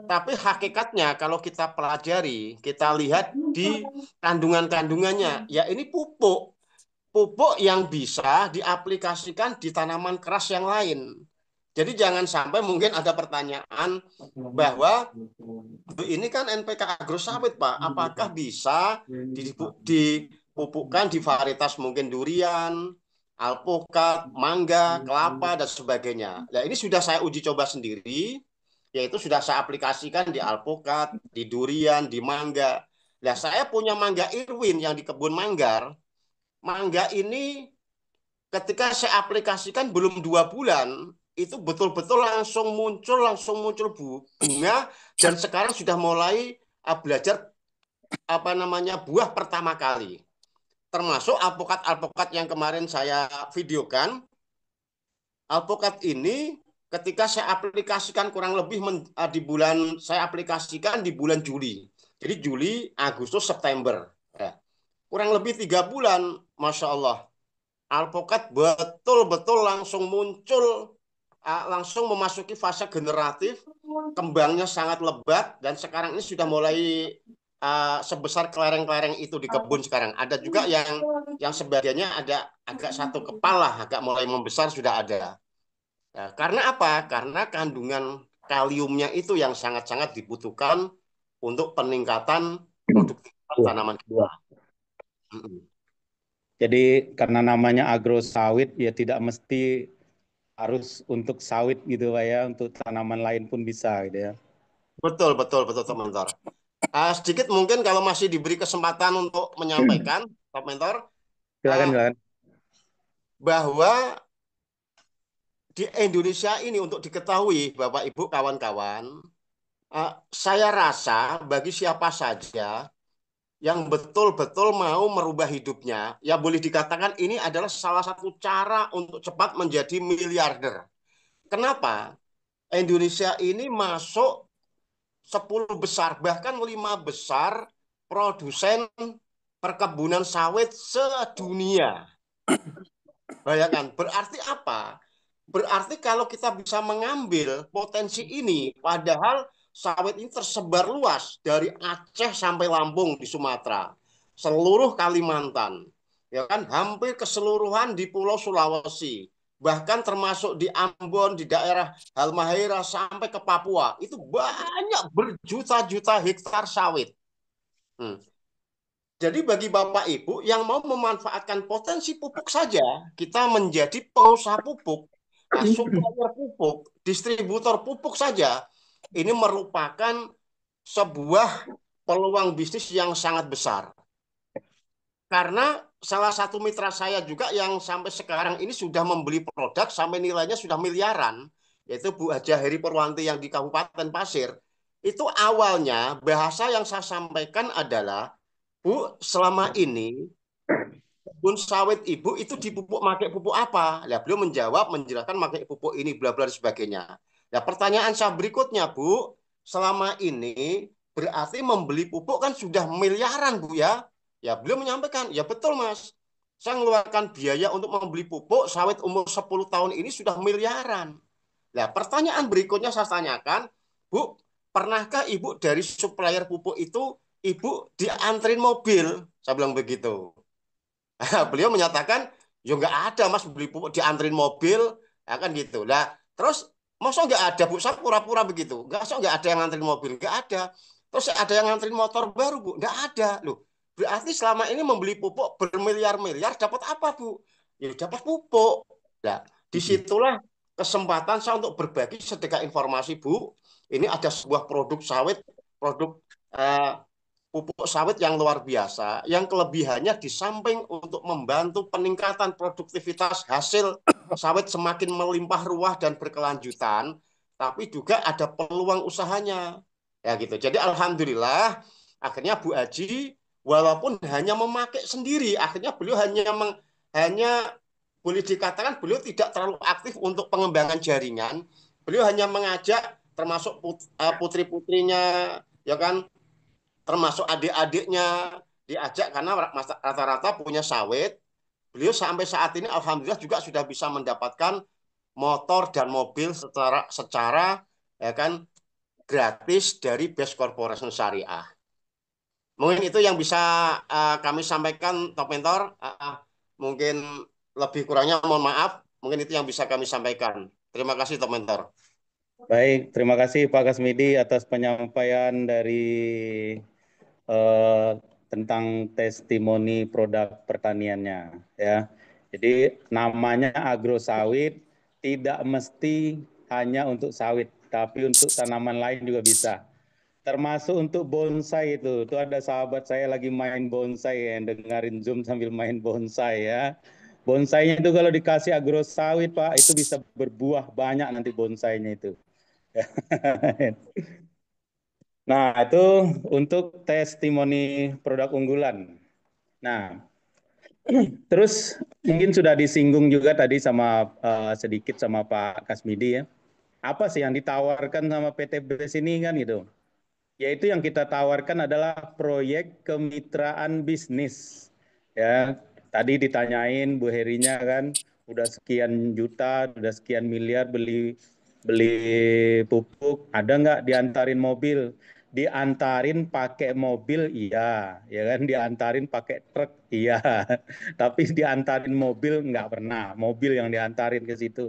Tapi hakikatnya kalau kita pelajari, kita lihat di kandungan-kandungannya, ya ini pupuk. Pupuk yang bisa diaplikasikan di tanaman keras yang lain. Jadi jangan sampai mungkin ada pertanyaan bahwa ini kan NPK agrosawit, Pak. Apakah bisa dipupukkan di varietas mungkin durian, alpukat, mangga, kelapa, dan sebagainya. Nah, ini sudah saya uji coba sendiri, yaitu sudah saya aplikasikan di alpukat, di durian, di mangga. Nah, saya punya mangga Irwin yang di kebun Manggar. Mangga ini ketika saya aplikasikan belum 2 bulan, itu betul-betul langsung muncul bunga, dan sekarang sudah mulai belajar apa namanya buah pertama kali. Termasuk alpukat-alpukat yang kemarin saya videokan. Alpukat ini ketika saya aplikasikan kurang lebih di bulan saya aplikasikan di bulan Juli. Jadi Juli, Agustus, September. Ya. Kurang lebih 3 bulan, Masya Allah. Alpukat betul-betul langsung muncul, langsung memasuki fase generatif, kembangnya sangat lebat, dan sekarang ini sudah mulai sebesar kelereng-kelereng itu di kebun sekarang. Ada juga yang sebagiannya ada agak satu kepala, agak mulai membesar sudah ada. Nah, karena apa? Karena kandungan kaliumnya itu yang sangat-sangat dibutuhkan untuk peningkatan produktivitas Buah. tanaman kita. Buah. Jadi karena namanya agro sawit ya tidak mesti harus untuk sawit gitu Pak ya, untuk tanaman lain pun bisa gitu ya. Betul, betul, betul, Pak Mentor. Sedikit mungkin kalau masih diberi kesempatan untuk menyampaikan, Pak Mentor, Silakan, uh, silakan. bahwa di Indonesia ini untuk diketahui, Bapak, Ibu, kawan-kawan, saya rasa bagi siapa saja yang betul-betul mau merubah hidupnya, ya boleh dikatakan ini adalah salah satu cara untuk cepat menjadi miliarder. Kenapa? Indonesia ini masuk 10 besar, bahkan 5 besar produsen perkebunan sawit sedunia. Bayangkan, berarti apa? Berarti kalau kita bisa mengambil potensi ini, padahal sawit ini tersebar luas dari Aceh sampai Lampung di Sumatera, seluruh Kalimantan, ya kan, hampir keseluruhan di Pulau Sulawesi, bahkan termasuk di Ambon, di daerah Halmahera sampai ke Papua, itu banyak berjuta-juta hektar sawit. Hmm. Jadi bagi Bapak Ibu yang mau memanfaatkan potensi pupuk saja, kita menjadi pengusaha pupuk, supplier pupuk, distributor pupuk saja, ini merupakan sebuah peluang bisnis yang sangat besar. Karena salah satu mitra saya juga yang sampai sekarang ini sudah membeli produk sampai nilainya sudah miliaran, yaitu Bu Haja Heri Purwanti yang di Kabupaten Pasir. Itu awalnya bahasa yang saya sampaikan adalah, Bu, selama ini kebun sawit ibu itu dipupuk pakai pupuk apa? Nah, beliau menjawab, menjelaskan pakai pupuk ini, bla bla dan sebagainya. Nah, pertanyaan saya berikutnya, Bu, selama ini berarti membeli pupuk kan sudah miliaran, Bu ya? Ya, beliau menyampaikan, ya betul, Mas. Saya mengeluarkan biaya untuk membeli pupuk sawit umur 10 tahun ini sudah miliaran. Nah, pertanyaan berikutnya saya tanyakan, Bu, pernahkah Ibu dari supplier pupuk itu Ibu diantrin mobil? Saya bilang begitu. Beliau menyatakan, ya nggak ada mas beli pupuk diantrin mobil, ya kan gitu. Nah, terus masa nggak ada bu? Saya pura-pura begitu. Nggak ada yang ngantrin mobil, nggak ada. Terus ada yang ngantrin motor baru bu? Nggak ada. Loh, berarti selama ini membeli pupuk bermiliar-miliar dapat apa bu? Ya dapat pupuk. Nah, disitulah kesempatan saya untuk berbagi sedikit informasi, Bu. Ini ada sebuah produk sawit, produk eh, pupuk sawit yang luar biasa, yang kelebihannya di samping untuk membantu peningkatan produktivitas hasil sawit semakin melimpah ruah dan berkelanjutan, tapi juga ada peluang usahanya. Ya gitu. Jadi alhamdulillah akhirnya Bu Aji walaupun hanya memakai sendiri, akhirnya beliau hanya boleh dikatakan beliau tidak terlalu aktif untuk pengembangan jaringan. Beliau hanya mengajak termasuk putri-putrinya, ya kan, termasuk adik-adiknya diajak karena rata-rata punya sawit. Beliau sampai saat ini alhamdulillah juga sudah bisa mendapatkan motor dan mobil secara ya kan gratis dari Best Corporation Syariah. Mungkin itu yang bisa kami sampaikan, Top Mentor. Mungkin lebih kurangnya mohon maaf. Mungkin itu yang bisa kami sampaikan. Terima kasih, Top Mentor. Baik, terima kasih Pak Kasmidi atas penyampaian dari eh, tentang testimoni produk pertaniannya ya. Jadi namanya agro sawit tidak mesti hanya untuk sawit, tapi untuk tanaman lain juga bisa. Termasuk untuk bonsai itu ada sahabat saya lagi main bonsai yang dengerin Zoom sambil main bonsai ya. Bonsainya itu kalau dikasih agro sawit Pak, itu bisa berbuah banyak nanti bonsainya itu. Nah, itu untuk testimoni produk unggulan. Nah, terus mungkin sudah disinggung juga tadi sama sedikit sama Pak Kasmidi ya. Apa sih yang ditawarkan sama PTBS ini kan gitu? Yaitu yang kita tawarkan adalah proyek kemitraan bisnis. Ya, tadi ditanyain Bu Herinya kan, udah sekian juta, udah sekian miliar beli beli pupuk, ada nggak diantarin mobil? Diantarin pakai mobil, iya, ya kan? Diantarin pakai truk, iya. Tapi diantarin mobil nggak pernah. Mobil yang diantarin ke situ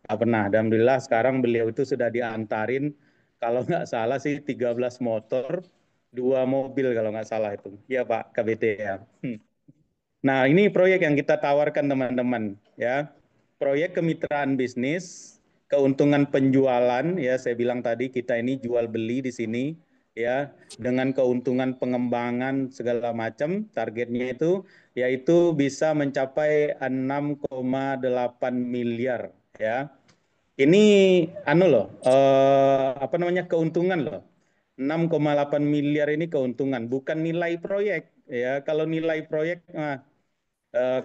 nggak pernah. Alhamdulillah sekarang beliau itu sudah diantarin kalau nggak salah sih 13 motor, 2 mobil kalau nggak salah itu. Iya Pak KBT ya. Nah ini proyek yang kita tawarkan teman-teman ya. Proyek kemitraan bisnis, keuntungan penjualan ya saya bilang tadi kita ini jual beli di sini ya dengan keuntungan pengembangan segala macam targetnya itu yaitu bisa mencapai 6,8 miliar ya. Ini anu loh, apa namanya keuntungan loh. 6,8 miliar ini keuntungan, bukan nilai proyek ya. Kalau nilai proyek,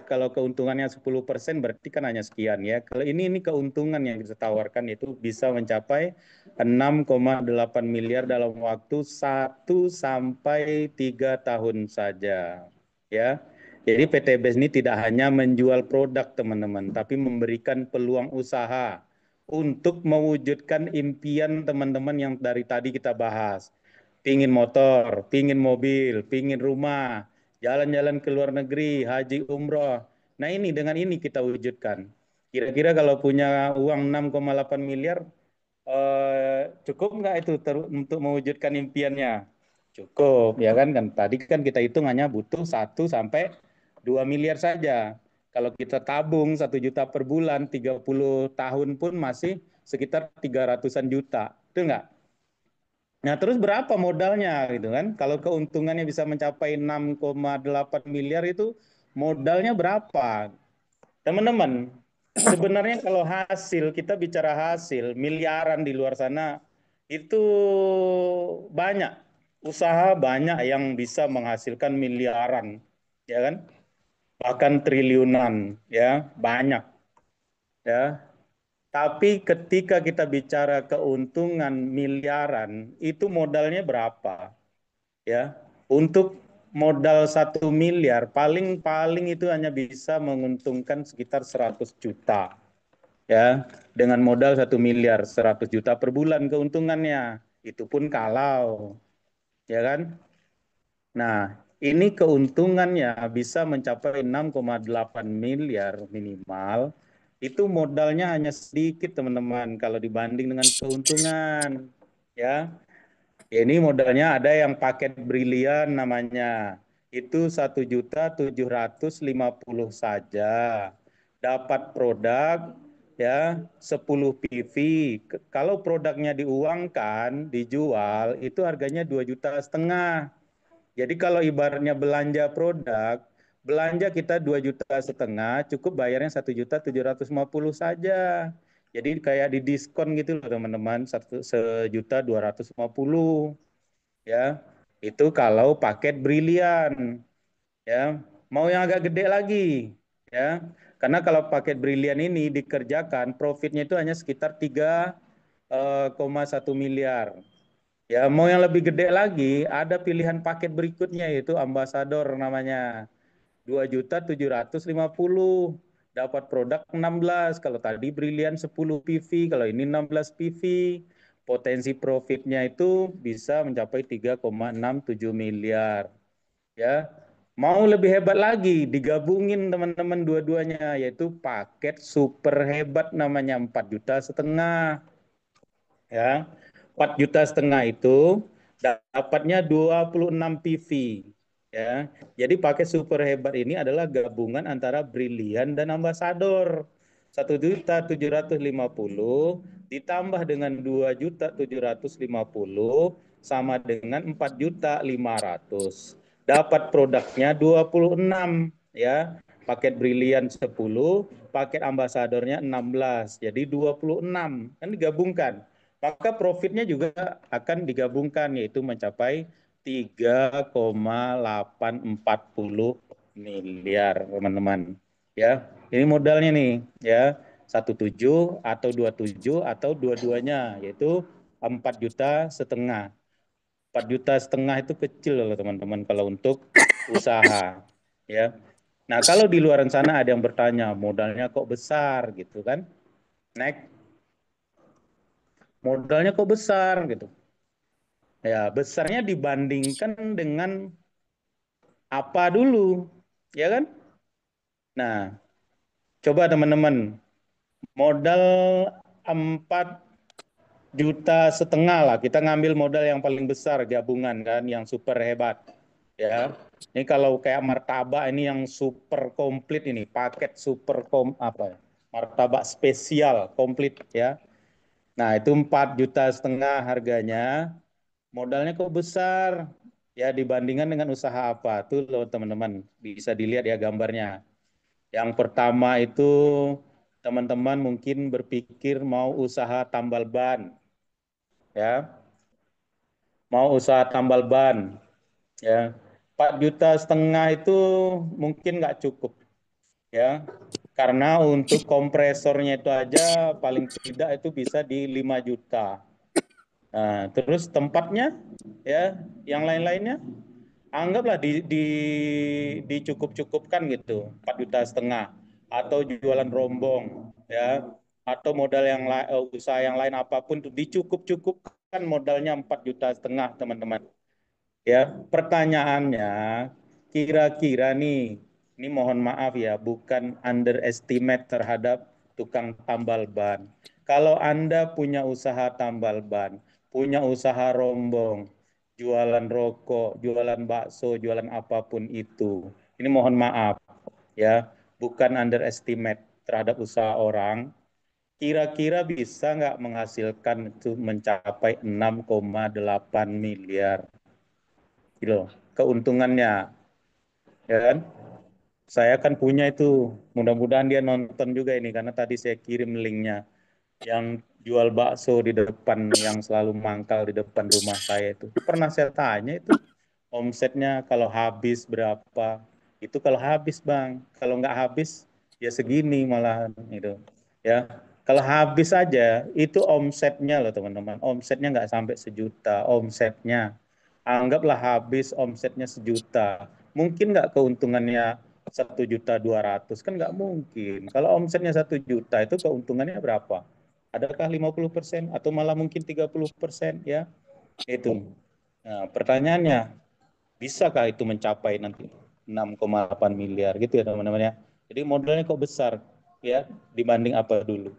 kalau keuntungannya 10% berarti kan hanya sekian ya. Kalau ini keuntungan yang kita tawarkan itu bisa mencapai 6,8 miliar dalam waktu 1 sampai 3 tahun saja ya. Jadi PTBS ini tidak hanya menjual produk teman-teman, tapi memberikan peluang usaha untuk mewujudkan impian teman-teman yang dari tadi kita bahas. Pingin motor, pingin mobil, pingin rumah, jalan-jalan ke luar negeri, haji umroh. Nah ini dengan ini kita wujudkan. Kira-kira kalau punya uang 6,8 miliar, cukup nggak itu untuk mewujudkan impiannya? Cukup, ya kan? Kan tadi kan kita hitung hanya butuh 1 sampai 2 miliar saja. Kalau kita tabung 1 juta per bulan, 30 tahun pun masih sekitar 300-an juta. Itu enggak? Nah, terus berapa modalnya gitu kan? Kalau keuntungannya bisa mencapai 6,8 miliar itu modalnya berapa? Teman-teman, sebenarnya kalau hasil, kita bicara hasil, miliaran di luar sana, itu banyak. Usaha banyak yang bisa menghasilkan miliaran, ya kan? Bahkan triliunan, ya, banyak. Ya, tapi ketika kita bicara keuntungan miliaran, itu modalnya berapa? Ya, untuk modal 1 miliar, paling-paling itu hanya bisa menguntungkan sekitar 100 juta. Ya, dengan modal 1 miliar, 100 juta per bulan keuntungannya. Itu pun kalau, ya kan? Nah, ini keuntungannya bisa mencapai 6,8 miliar minimal. Itu modalnya hanya sedikit, teman-teman, kalau dibanding dengan keuntungan. Ya, ini modalnya ada yang paket brilian namanya. Itu 1.750.000 saja. Dapat produk ya 10 PV. Kalau produknya diuangkan, dijual, itu harganya 2,5 juta. Jadi kalau ibaratnya belanja produk, belanja kita 2,5 juta, cukup bayarnya 1,750 saja. Jadi kayak di diskon gitu loh teman-teman, 1,250 ya. Itu kalau paket brilian ya. Mau yang agak gede lagi ya. Karena kalau paket brilian ini dikerjakan profitnya itu hanya sekitar 3,1 miliar. Ya, mau yang lebih gede lagi, ada pilihan paket berikutnya yaitu Ambassador namanya. 2,750. Dapat produk 16. Kalau tadi Brilian 10 PV, kalau ini 16 PV. Potensi profitnya itu bisa mencapai 3,67 miliar. Ya. Mau lebih hebat lagi, digabungin teman-teman dua-duanya, yaitu paket super hebat namanya 4,5 juta. Ya, 4,5 juta itu dapatnya 26 PV. Ya, jadi paket super hebat ini adalah gabungan antara Brilian dan Ambassador. 1,750 ditambah dengan 2,750 sama dengan 4,500. Dapat produknya 26 ya. Paket Brilian 10, paket Ambassadornya 16. Jadi 26 kan digabungkan, maka profitnya juga akan digabungkan yaitu mencapai 3,840 miliar teman-teman. Ya, ini modalnya nih ya 17 atau 27 atau dua-duanya yaitu 4,5 juta. 4,5 juta itu kecil loh teman-teman kalau untuk usaha ya. Nah, kalau di luar sana ada yang bertanya modalnya kok besar gitu kan. Next, modalnya kok besar gitu. Ya, besarnya dibandingkan dengan apa dulu, ya kan? Nah, coba teman-teman, modal 4,5 juta lah. Kita ngambil modal yang paling besar gabungan kan, yang super hebat. Ya, ini kalau kayak martabak ini yang super komplit ini, paket super apa ya? Martabak spesial komplit ya. Nah, itu 4,5 juta harganya. Modalnya kok besar? Ya dibandingkan dengan usaha apa? Tuh loh teman-teman, bisa dilihat ya gambarnya. Yang pertama itu teman-teman mungkin berpikir mau usaha tambal ban, ya. Mau usaha tambal ban, ya. 4,5 juta itu mungkin nggak cukup, ya. Karena untuk kompresornya itu aja paling tidak itu bisa di 5 juta. Nah, terus tempatnya, ya, yang lain-lainnya anggaplah dicukup-cukupkan gitu 4,5 juta atau jualan rombong ya atau modal usaha yang lain apapun tuh dicukup-cukupkan modalnya 4,5 juta teman-teman ya. Pertanyaannya kira-kira nih, ini mohon maaf ya, bukan underestimate terhadap tukang tambal ban. Kalau Anda punya usaha tambal ban, punya usaha rombong, jualan rokok, jualan bakso, jualan apapun itu, ini mohon maaf ya, bukan underestimate terhadap usaha orang. Kira-kira bisa nggak menghasilkan itu mencapai 6,8 miliar gitu keuntungannya, ya kan? Saya kan punya itu, mudah-mudahan dia nonton juga ini karena tadi saya kirim linknya yang jual bakso di depan yang selalu mangkal di depan rumah saya itu. Pernah saya tanya itu omsetnya kalau habis berapa? Itu kalau habis bang, kalau nggak habis ya segini malah itu. Ya, kalau habis aja itu omsetnya loh teman-teman, omsetnya nggak sampai sejuta, omsetnya. Anggaplah habis omsetnya sejuta, mungkin nggak keuntungannya 1,2 juta kan nggak mungkin. Kalau omsetnya 1 juta itu keuntungannya berapa? Adakah 50% atau malah mungkin 30% ya? Itu. Nah, pertanyaannya, bisakah itu mencapai nanti 6,8 miliar gitu ya teman-teman ya. Jadi modalnya kok besar ya dibanding apa dulu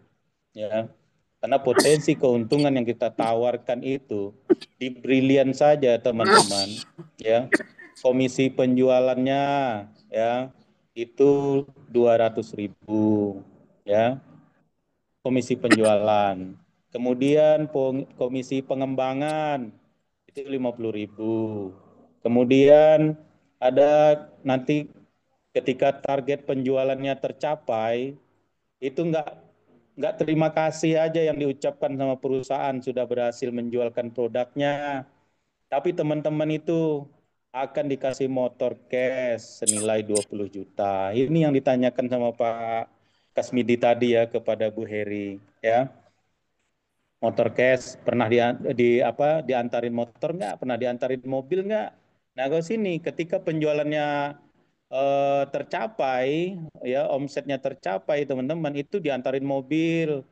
ya. Karena potensi keuntungan yang kita tawarkan itu di Brilian saja teman-teman ya. Komisi penjualannya ya itu 200.000 ya. komisi penjualan. Kemudian komisi pengembangan itu 50.000. Kemudian ada nanti ketika target penjualannya tercapai, itu nggak terima kasih aja yang diucapkan sama perusahaan sudah berhasil menjualkan produknya, tapi teman-teman itu akan dikasih motor cash senilai 20 juta. Ini yang ditanyakan sama Pak Kasmidi tadi ya kepada Bu Heri ya. Motor cash pernah diantarin motor nggak? Pernah diantarin mobil nggak? Nah, ke sini ketika penjualannya tercapai ya, omsetnya tercapai teman-teman, itu diantarin mobil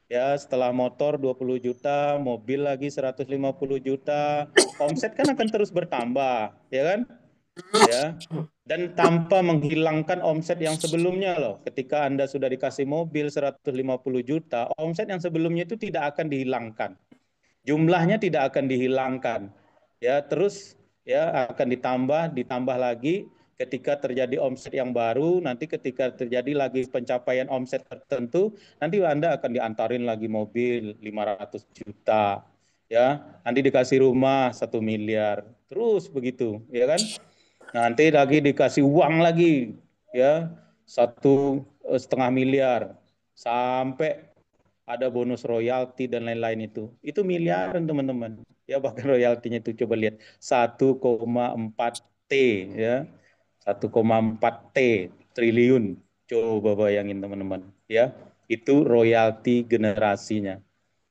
ya, setelah motor 20 juta, mobil lagi 150 juta, omset kan akan terus bertambah, ya kan? Ya. Dan tanpa menghilangkan omset yang sebelumnya loh. Ketika Anda sudah dikasih mobil 150 juta, omset yang sebelumnya itu tidak akan dihilangkan. Jumlahnya tidak akan dihilangkan. Ya, terus ya akan ditambah lagi ketika terjadi omset yang baru, nanti ketika terjadi lagi pencapaian omset tertentu, nanti Anda akan diantarin lagi mobil 500 juta. Ya, nanti dikasih rumah 1 miliar. Terus begitu, ya kan? Nanti lagi dikasih uang lagi, ya 1,5 miliar, sampai ada bonus royalti dan lain-lain itu miliaran teman-teman. Ya bahkan royaltinya itu coba lihat 1,4 T ya, 1,4 T triliun. Coba bayangin teman-teman, ya itu royalti generasinya.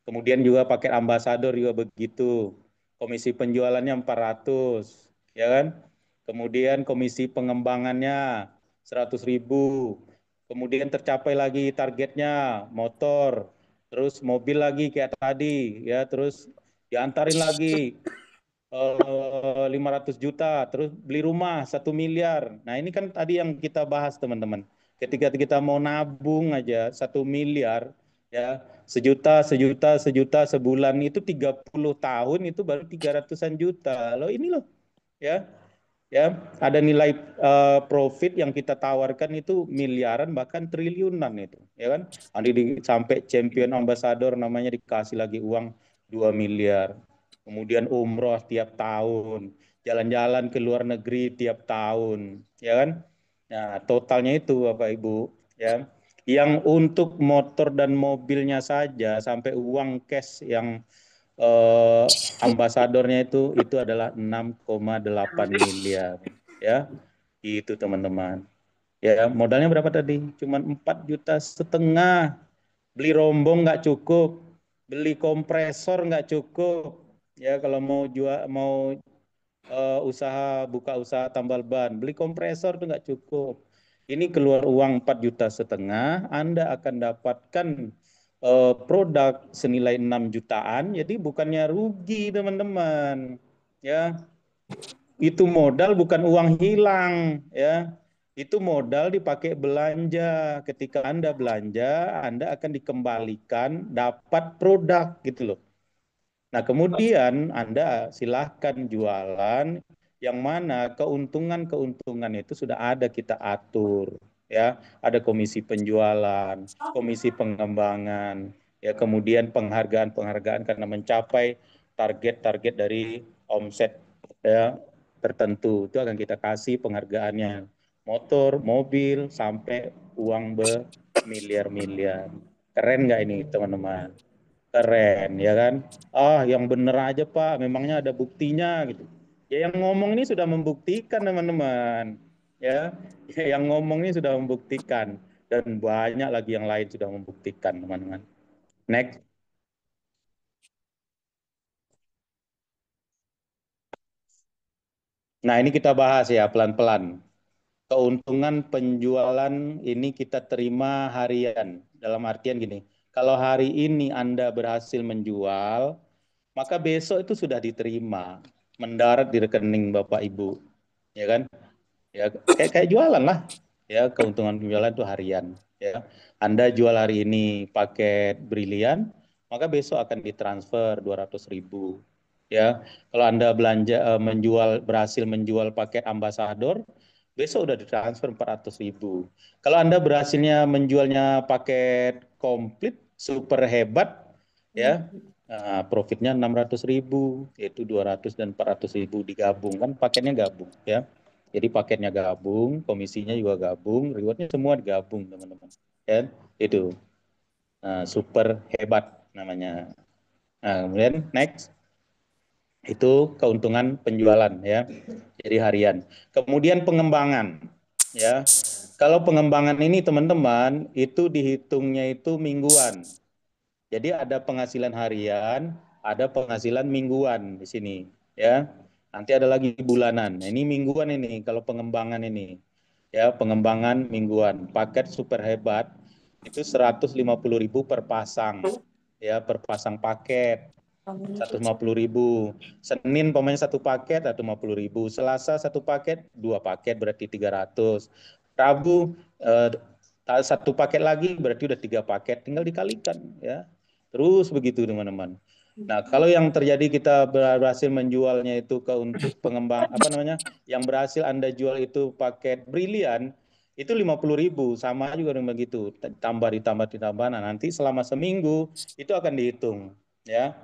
Kemudian juga paket ambasador juga begitu. Komisi penjualannya 400, ya kan? Kemudian komisi pengembangannya 100.000. Kemudian tercapai lagi targetnya motor, terus mobil lagi kayak tadi, ya, terus diantarin lagi 500 juta, terus beli rumah 1 miliar. Nah ini kan tadi yang kita bahas teman-teman. Ketika kita mau nabung aja 1 miliar, ya sejuta sebulan itu 30 tahun itu baru 300-an juta. Loh ini loh, ya ya ada nilai profit yang kita tawarkan itu miliaran bahkan triliunan itu, ya kan? Nanti sampai champion ambassador namanya dikasih lagi uang 2 miliar. Kemudian umroh tiap tahun, jalan-jalan ke luar negeri tiap tahun, ya kan? Nah, totalnya itu Bapak Ibu, ya. Yang untuk motor dan mobilnya saja sampai uang cash yang eh, ambasadornya itu adalah 6,8 miliar, ya. Itu teman-teman. Ya, modalnya berapa tadi? Cuman 4,5 juta. Beli rombong nggak cukup, beli kompresor nggak cukup. Ya, kalau mau usaha buka usaha tambal ban, beli kompresor itu nggak cukup. Ini keluar uang 4,5 juta, Anda akan dapatkan produk senilai 6 jutaan, jadi bukannya rugi teman-teman. Ya, itu modal bukan uang hilang, ya. Itu modal dipakai belanja. Ketika Anda belanja, Anda akan dikembalikan dapat produk gitu loh. Nah, kemudian Anda silahkan jualan yang mana keuntungan-keuntungan itu sudah ada kita atur, ya. Ada komisi penjualan, komisi pengembangan, ya, kemudian penghargaan-penghargaan karena mencapai target-target dari omset ya tertentu. Itu akan kita kasih penghargaannya. Motor, mobil, sampai uang bermiliar-miliar. Keren nggak ini, teman-teman? Keren, ya kan? Ah, yang bener aja Pak, memangnya ada buktinya gitu. Ya yang ngomong ini sudah membuktikan teman-teman. Ya, ya yang ngomong ini sudah membuktikan dan banyak lagi yang lain sudah membuktikan teman-teman. Next. Nah, ini kita bahas ya pelan-pelan. Keuntungan penjualan ini kita terima harian. Dalam artian gini, kalau hari ini Anda berhasil menjual, maka besok itu sudah diterima, mendarat di rekening Bapak Ibu, ya kan? Ya kayak jualan lah, ya keuntungan penjualan itu harian, ya. Anda jual hari ini paket brilian, maka besok akan ditransfer 200.000, ya. Kalau Anda berhasil menjual paket ambasador, besok udah ditransfer 400.000. Kalau Anda berhasilnya menjualnya paket komplit, super hebat, ya. Nah, profitnya 600.000, yaitu 200 dan 400.000 digabung, kan paketnya gabung, ya. Jadi paketnya gabung, komisinya juga gabung, rewardnya semua digabung, teman-teman. Ya, itu. Nah, super hebat namanya. Nah, kemudian next. Itu keuntungan penjualan, ya. Jadi harian. Kemudian pengembangan, ya. Kalau pengembangan ini teman-teman itu dihitungnya itu mingguan. Jadi ada penghasilan harian, ada penghasilan mingguan di sini, ya. Nanti ada lagi bulanan. Nah, ini mingguan ini kalau pengembangan ini. Ya, pengembangan mingguan. Paket super hebat itu 150.000 per pasang. Ya, per pasang paket. 150.000. Senin pemain satu paket 150.000. Selasa satu paket, dua paket berarti 300. Rabu satu paket lagi berarti udah tiga paket. Tinggal dikalikan, ya. Terus begitu teman-teman. Nah, kalau yang terjadi kita berhasil menjualnya itu ke untuk pengembang apa namanya, yang berhasil Anda jual itu paket brilian itu 50.000, sama juga dengan begitu, ditambah. Nah, nanti selama seminggu itu akan dihitung, ya.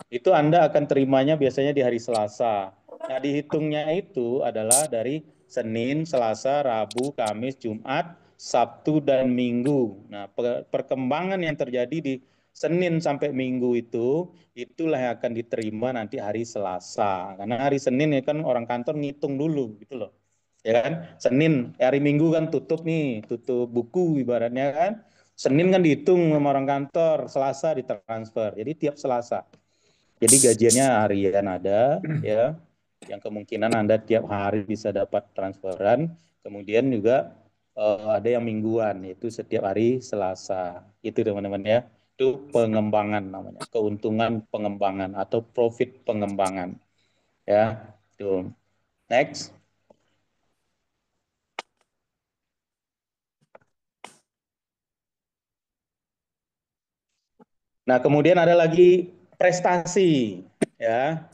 Itu Anda akan terimanya biasanya di hari Selasa. Nah, dihitungnya itu adalah dari Senin, Selasa, Rabu, Kamis, Jumat, Sabtu, dan Minggu. Nah, perkembangan yang terjadi di Senin sampai Minggu itu, itulah yang akan diterima nanti hari Selasa. Karena hari Senin ya kan orang kantor ngitung dulu gitu loh. Ya kan? Senin, hari Minggu kan tutup nih, tutup buku ibaratnya kan. Senin kan dihitung sama orang kantor, Selasa ditransfer. Jadi tiap Selasa. Jadi gajiannya harian ada, ya, yang kemungkinan Anda tiap hari bisa dapat transferan. Kemudian juga ada yang mingguan, yaitu setiap hari Selasa. Itu teman-teman, ya. Itu pengembangan namanya, keuntungan pengembangan atau profit pengembangan. Ya, itu. Next. Nah, kemudian ada lagi prestasi, ya.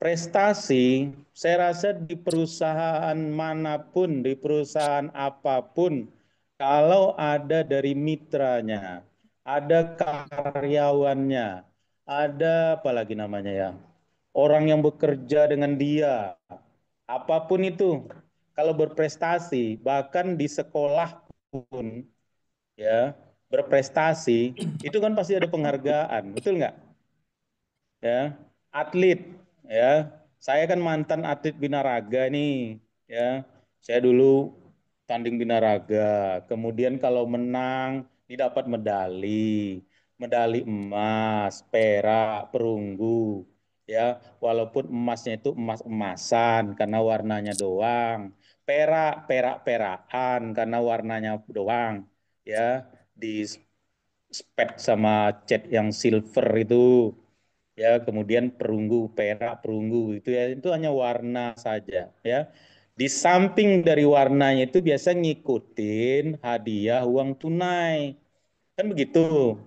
Prestasi, saya rasa di perusahaan manapun, di perusahaan apapun, kalau ada dari mitranya, ada karyawannya, ada apa lagi namanya ya, orang yang bekerja dengan dia, apapun itu, kalau berprestasi, bahkan di sekolah pun, ya, berprestasi, itu kan pasti ada penghargaan, betul nggak? Ya, atlet, ya. Saya kan mantan atlet binaraga nih, ya. Saya dulu tanding binaraga. Kemudian kalau menang didapat medali, medali emas, perak, perunggu, ya. Walaupun emasnya itu emas-emasan karena warnanya doang, perak, perak-perakan karena warnanya doang, ya. Di spek sama cat yang silver itu, ya, kemudian perunggu, perak, perunggu itu ya, itu hanya warna saja, ya. Di samping dari warnanya itu biasa ngikutin hadiah uang tunai, kan begitu.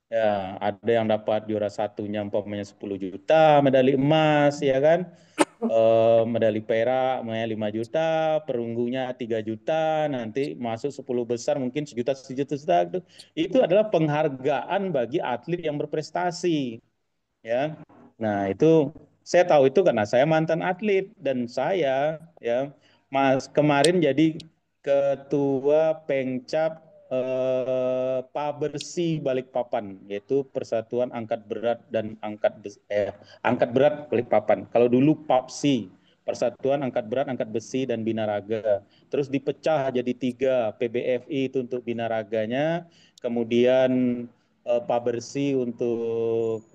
Ya, ada yang dapat juara satunya umpamanya 10 juta, medali emas, ya kan. Medali perak 5 juta, perunggunya 3 juta, nanti masuk 10 besar mungkin sejuta, sejuta, sejuta. Itu adalah penghargaan bagi atlet yang berprestasi, ya. Nah, itu saya tahu itu karena saya mantan atlet dan saya, ya, Mas kemarin jadi ketua Pengcap Pabersi Balikpapan, yaitu Persatuan Angkat Berat dan Angkat Berat Balikpapan. Kalau dulu PAPSI, Persatuan Angkat Berat, Angkat Besi dan Binaraga. Terus dipecah jadi tiga, PBFI itu untuk binaraganya, kemudian Pabersi untuk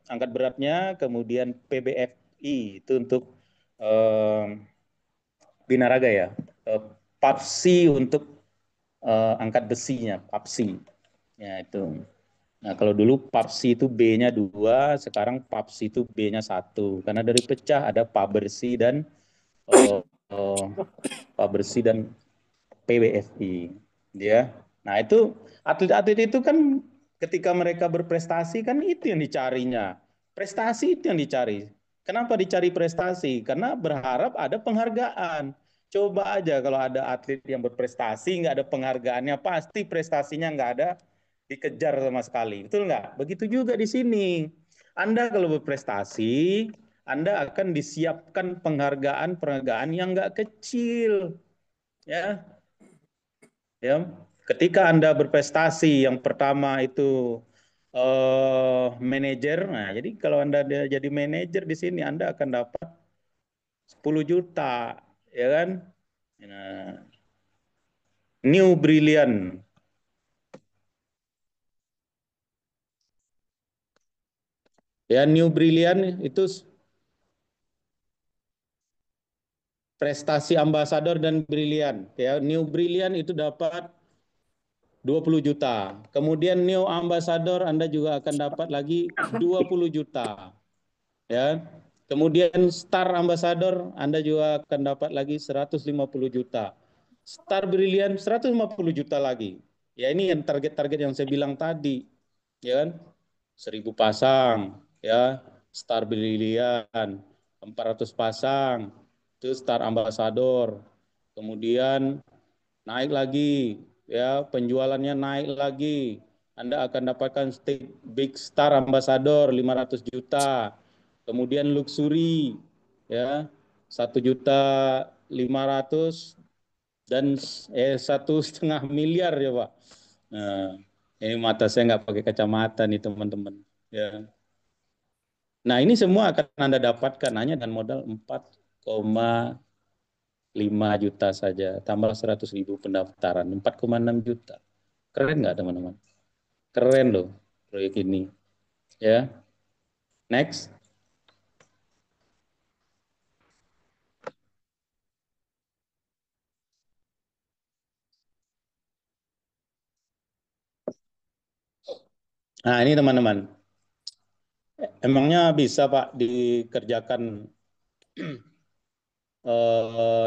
angkat beratnya, kemudian PBFI itu untuk eh, binaraga, ya. PAPSI untuk angkat besinya, PAPSI. Ya, itu. Nah, kalau dulu PAPSI itu B-nya 2, sekarang PAPSI itu B-nya 1. Karena dari pecah ada Pabersi dan uh, uh, Pabersi dan PBFI, ya. Nah, itu atlet-atlet itu kan ketika mereka berprestasi kan itu yang dicarinya. Prestasi itu yang dicari. Kenapa dicari prestasi? Karena berharap ada penghargaan. Coba aja kalau ada atlet yang berprestasi nggak ada penghargaannya, pasti prestasinya nggak ada, dikejar sama sekali. Betul nggak? Begitu juga di sini. Anda kalau berprestasi, Anda akan disiapkan penghargaan-penghargaan yang nggak kecil. Ya, ya. Ketika Anda berprestasi, yang pertama itu manajer. Nah, jadi kalau Anda jadi manajer di sini, Anda akan dapat 10 juta, ya kan? Nah, New Brilliant. Ya, New Brilliant itu prestasi ambasador dan brilian. Ya, New Brilliant itu dapat 20 juta. Kemudian New Ambassador Anda juga akan dapat lagi 20 juta. Ya. Kemudian Star Ambassador Anda juga akan dapat lagi 150 juta. Star Brilliant 150 juta lagi. Ya, ini yang target-target yang saya bilang tadi. Ya kan? 1.000 pasang, ya. Star Brilliant 400 pasang. Itu Star Ambassador. Kemudian naik lagi, ya, penjualannya naik lagi. Anda akan dapatkan stick Big Star Ambassador 500 juta. Kemudian luxury, ya, 1.500.000 dan 1,5 miliar ya Pak. Nah, ini mata saya nggak pakai kacamata nih teman-teman. Ya. Nah ini semua akan Anda dapatkan hanya dan modal 4,5 juta saja, tambah 100.000 pendaftaran, 4,6 juta. Keren nggak teman-teman? Keren loh proyek ini. Ya, next. Nah ini teman-teman, emangnya bisa Pak dikerjakan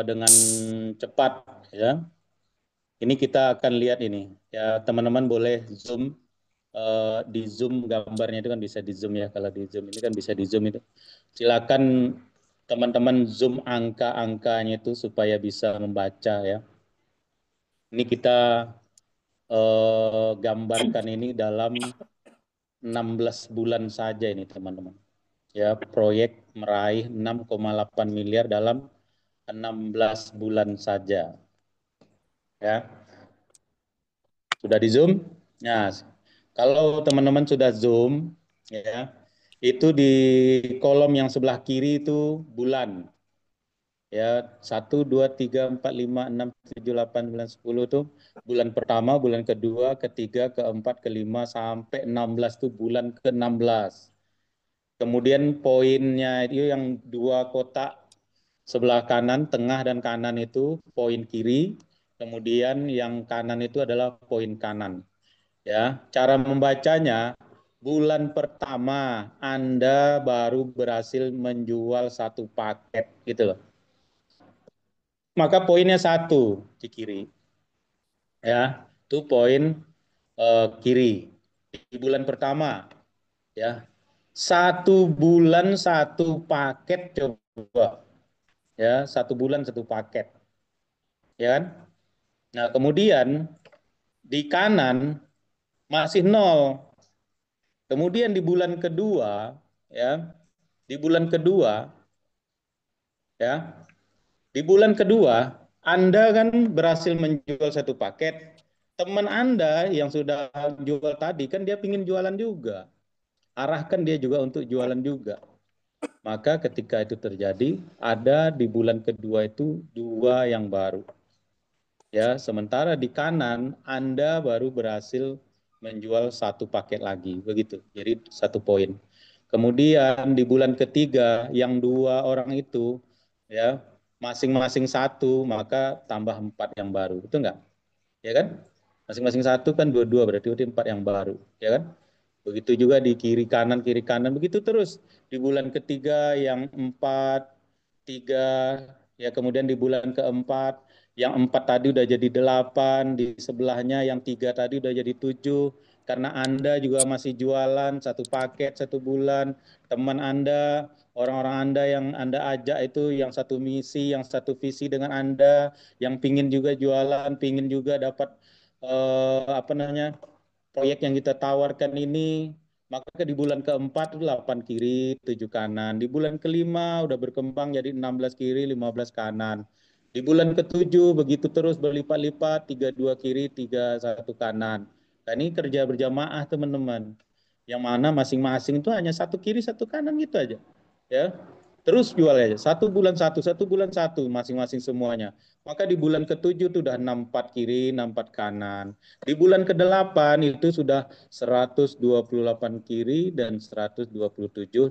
dengan cepat ya? Ini kita akan lihat ini ya, teman-teman boleh zoom, di zoom gambarnya itu kan bisa di zoom ya, kalau di zoom ini kan bisa di zoom itu. Silakan teman-teman zoom angka-angkanya itu supaya bisa membaca ya. Ini kita gambarkan ini dalam 16 bulan saja ini teman-teman. Ya, proyek meraih 6,8 miliar dalam 16 bulan saja. Ya, sudah di zoom? Nah, kalau teman-teman sudah zoom, ya, itu di kolom yang sebelah kiri itu bulan. Ya, 1, 2, 3, 4, 5, 6, 7, 8, 9, 10 itu bulan pertama, bulan kedua, ketiga, keempat, kelima, sampai 16 itu bulan ke-16. Kemudian poinnya itu yang dua kotak sebelah kanan, tengah dan kanan itu poin kiri. Kemudian yang kanan itu adalah poin kanan. Ya, cara membacanya, bulan pertama Anda baru berhasil menjual satu paket gitu loh. Maka poinnya satu di kiri. Ya, itu poin kiri. Di bulan pertama ya. 1 bulan 1 paket coba. Ya, 1 bulan 1 paket. Ya kan? Nah, kemudian di kanan masih nol. Kemudian di bulan kedua, ya, di bulan kedua, ya, di bulan kedua, Anda kan berhasil menjual satu paket. Teman Anda yang sudah jual tadi kan dia ingin jualan juga. Arahkan dia juga untuk jualan juga. Maka ketika itu terjadi, ada di bulan kedua itu dua yang baru. Ya, sementara di kanan Anda baru berhasil menjual satu paket lagi, begitu. Jadi 1 poin. Kemudian di bulan ketiga yang dua orang itu ya masing-masing satu, maka tambah 4 yang baru, itu enggak? Ya kan? Masing-masing satu kan dua-dua, berarti itu 4 yang baru, ya kan? Begitu juga di kiri kanan begitu terus. Di bulan ketiga yang 4, 3, ya kemudian di bulan keempat yang 4 tadi udah jadi 8, di sebelahnya yang 3 tadi udah jadi 7. Karena Anda juga masih jualan satu paket 1 bulan, teman Anda, orang-orang Anda yang Anda ajak itu yang satu misi, yang satu visi dengan Anda, yang pingin juga jualan, pingin juga dapat apa namanya proyek yang kita tawarkan ini, maka di bulan keempat itu 8 kiri, 7 kanan. Di bulan kelima udah berkembang jadi 16 kiri, 15 kanan. Di bulan ketujuh begitu terus berlipat-lipat, 32 kiri, 31 kanan. Nah, ini kerja berjamaah teman-teman. Yang mana masing-masing itu hanya satu kiri, satu kanan gitu aja. Ya, terus jual aja. Satu bulan satu, masing-masing semuanya. Maka di bulan ketujuh itu udah 64 kiri, 64 kanan. Di bulan ke-8 itu sudah 128 kiri dan 127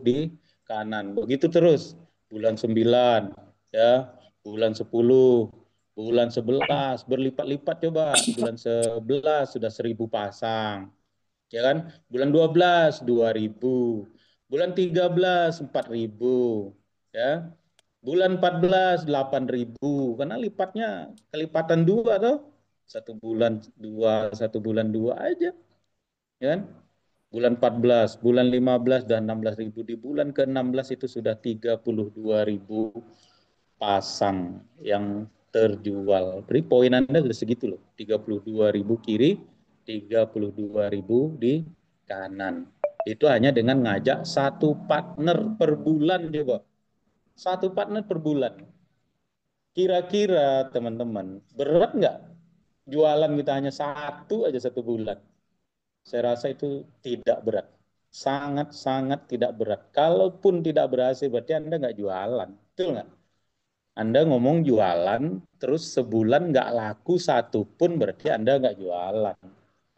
di kanan. Begitu terus. Bulan 9, ya, bulan 10, bulan 11 berlipat-lipat coba. Bulan 11 sudah 1.000 pasang. Ya kan? Bulan 12 2.000. Bulan 13 4.000. Ya. Bulan 14 8.000 karena lipatnya kelipatan dua tuh. Satu bulan dua, satu bulan dua aja, ya kan? Bulan 14, bulan 15 dan 16.000, di bulan ke-16 itu sudah 32.000 pasang yang terjual. Jadi poin Anda sudah segitu loh, 32.000 kiri, 32.000 di kanan. Itu hanya dengan ngajak satu partner per bulan coba. Satu partner per bulan. Kira-kira teman-teman, berat nggak jualan kita hanya satu aja satu bulan? Saya rasa itu tidak berat. Sangat-sangat tidak berat. Kalaupun tidak berhasil, berarti Anda nggak jualan. Betul nggak? Anda ngomong jualan, terus sebulan nggak laku satu pun, berarti Anda nggak jualan.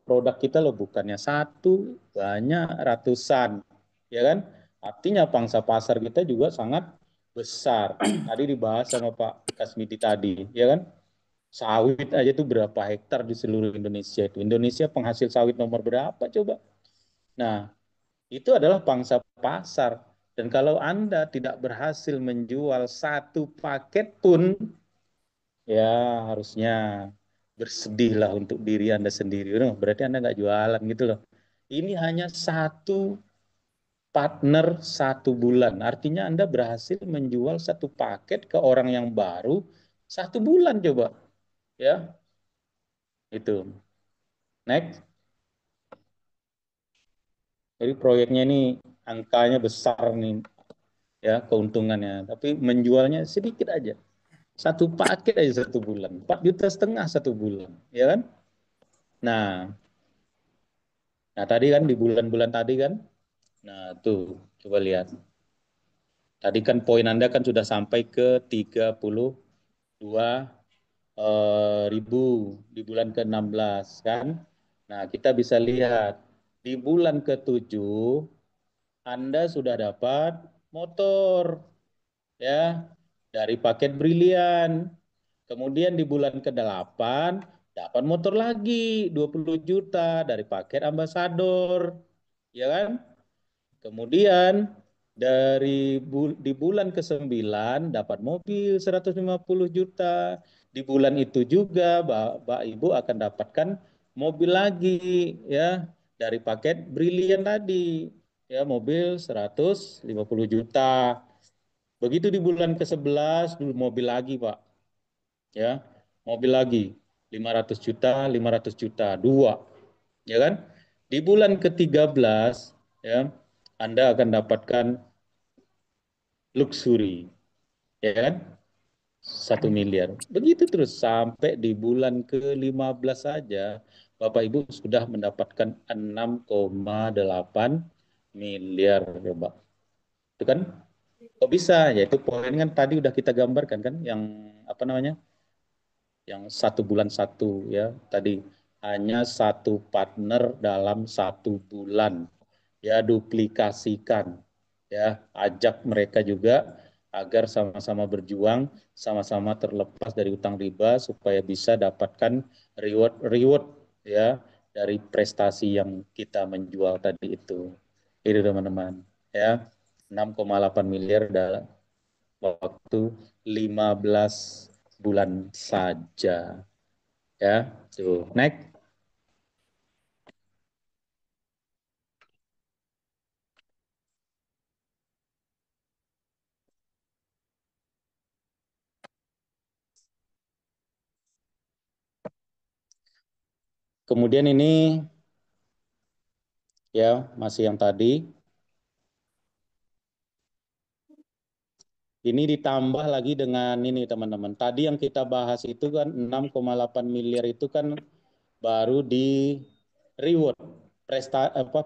Produk kita loh bukannya satu, banyak ratusan. Ya kan? Artinya pangsa pasar kita juga sangat besar. Tadi dibahas sama Pak Kasmiti tadi, ya kan? Sawit aja tuh berapa hektar di seluruh Indonesia itu. Indonesia penghasil sawit nomor berapa coba? Nah, itu adalah pangsa pasar. Dan kalau Anda tidak berhasil menjual satu paket pun, ya harusnya bersedihlah untuk diri Anda sendiri. Noh, berarti Anda nggak jualan gitu loh. Ini hanya satu partner satu bulan. Artinya Anda berhasil menjual satu paket ke orang yang baru satu bulan coba. Ya, itu. Next. Jadi proyeknya ini angkanya besar nih ya keuntungannya. Tapi menjualnya sedikit aja. Satu paket aja satu bulan. 4,5 juta satu bulan. Ya kan? Nah, nah tadi kan di bulan-bulan tadi kan. Nah tuh coba lihat. Tadi kan poin Anda kan sudah sampai ke 32 ribu di bulan ke-16 kan. Nah kita bisa lihat di bulan ke-7 Anda sudah dapat motor ya dari paket Brilian. Kemudian di bulan ke-8 dapat motor lagi 20 juta dari paket Ambassador. Ya kan? Kemudian di bulan ke-9 dapat mobil 150 juta. Di bulan itu juga Bapak Ibu akan dapatkan mobil lagi ya dari paket Brilian tadi. Ya, mobil 150 juta. Begitu di bulan ke-11 mobil lagi, Pak. Ya, mobil lagi 500 juta, 500 juta, dua. Ya kan? Di bulan ke-13 ya, Anda akan dapatkan luxury, ya kan? 1 miliar. Begitu terus sampai di bulan ke-15 saja Bapak Ibu sudah mendapatkan 6,8 miliar coba. Itu kan kok bisa? Ya itu poin kan tadi udah kita gambarkan kan yang apa namanya? Yang satu bulan satu ya tadi hanya satu partner dalam satu bulan ya duplikasikan ya ajak mereka juga agar sama-sama berjuang sama-sama terlepas dari utang riba supaya bisa dapatkan reward ya dari prestasi yang kita menjual tadi itu teman-teman ya 6,8 miliar dalam waktu 15 bulan saja ya tuh next. Kemudian ini ya, masih yang tadi. Ini ditambah lagi dengan ini teman-teman. Tadi yang kita bahas itu kan 6,8 miliar itu kan baru di reward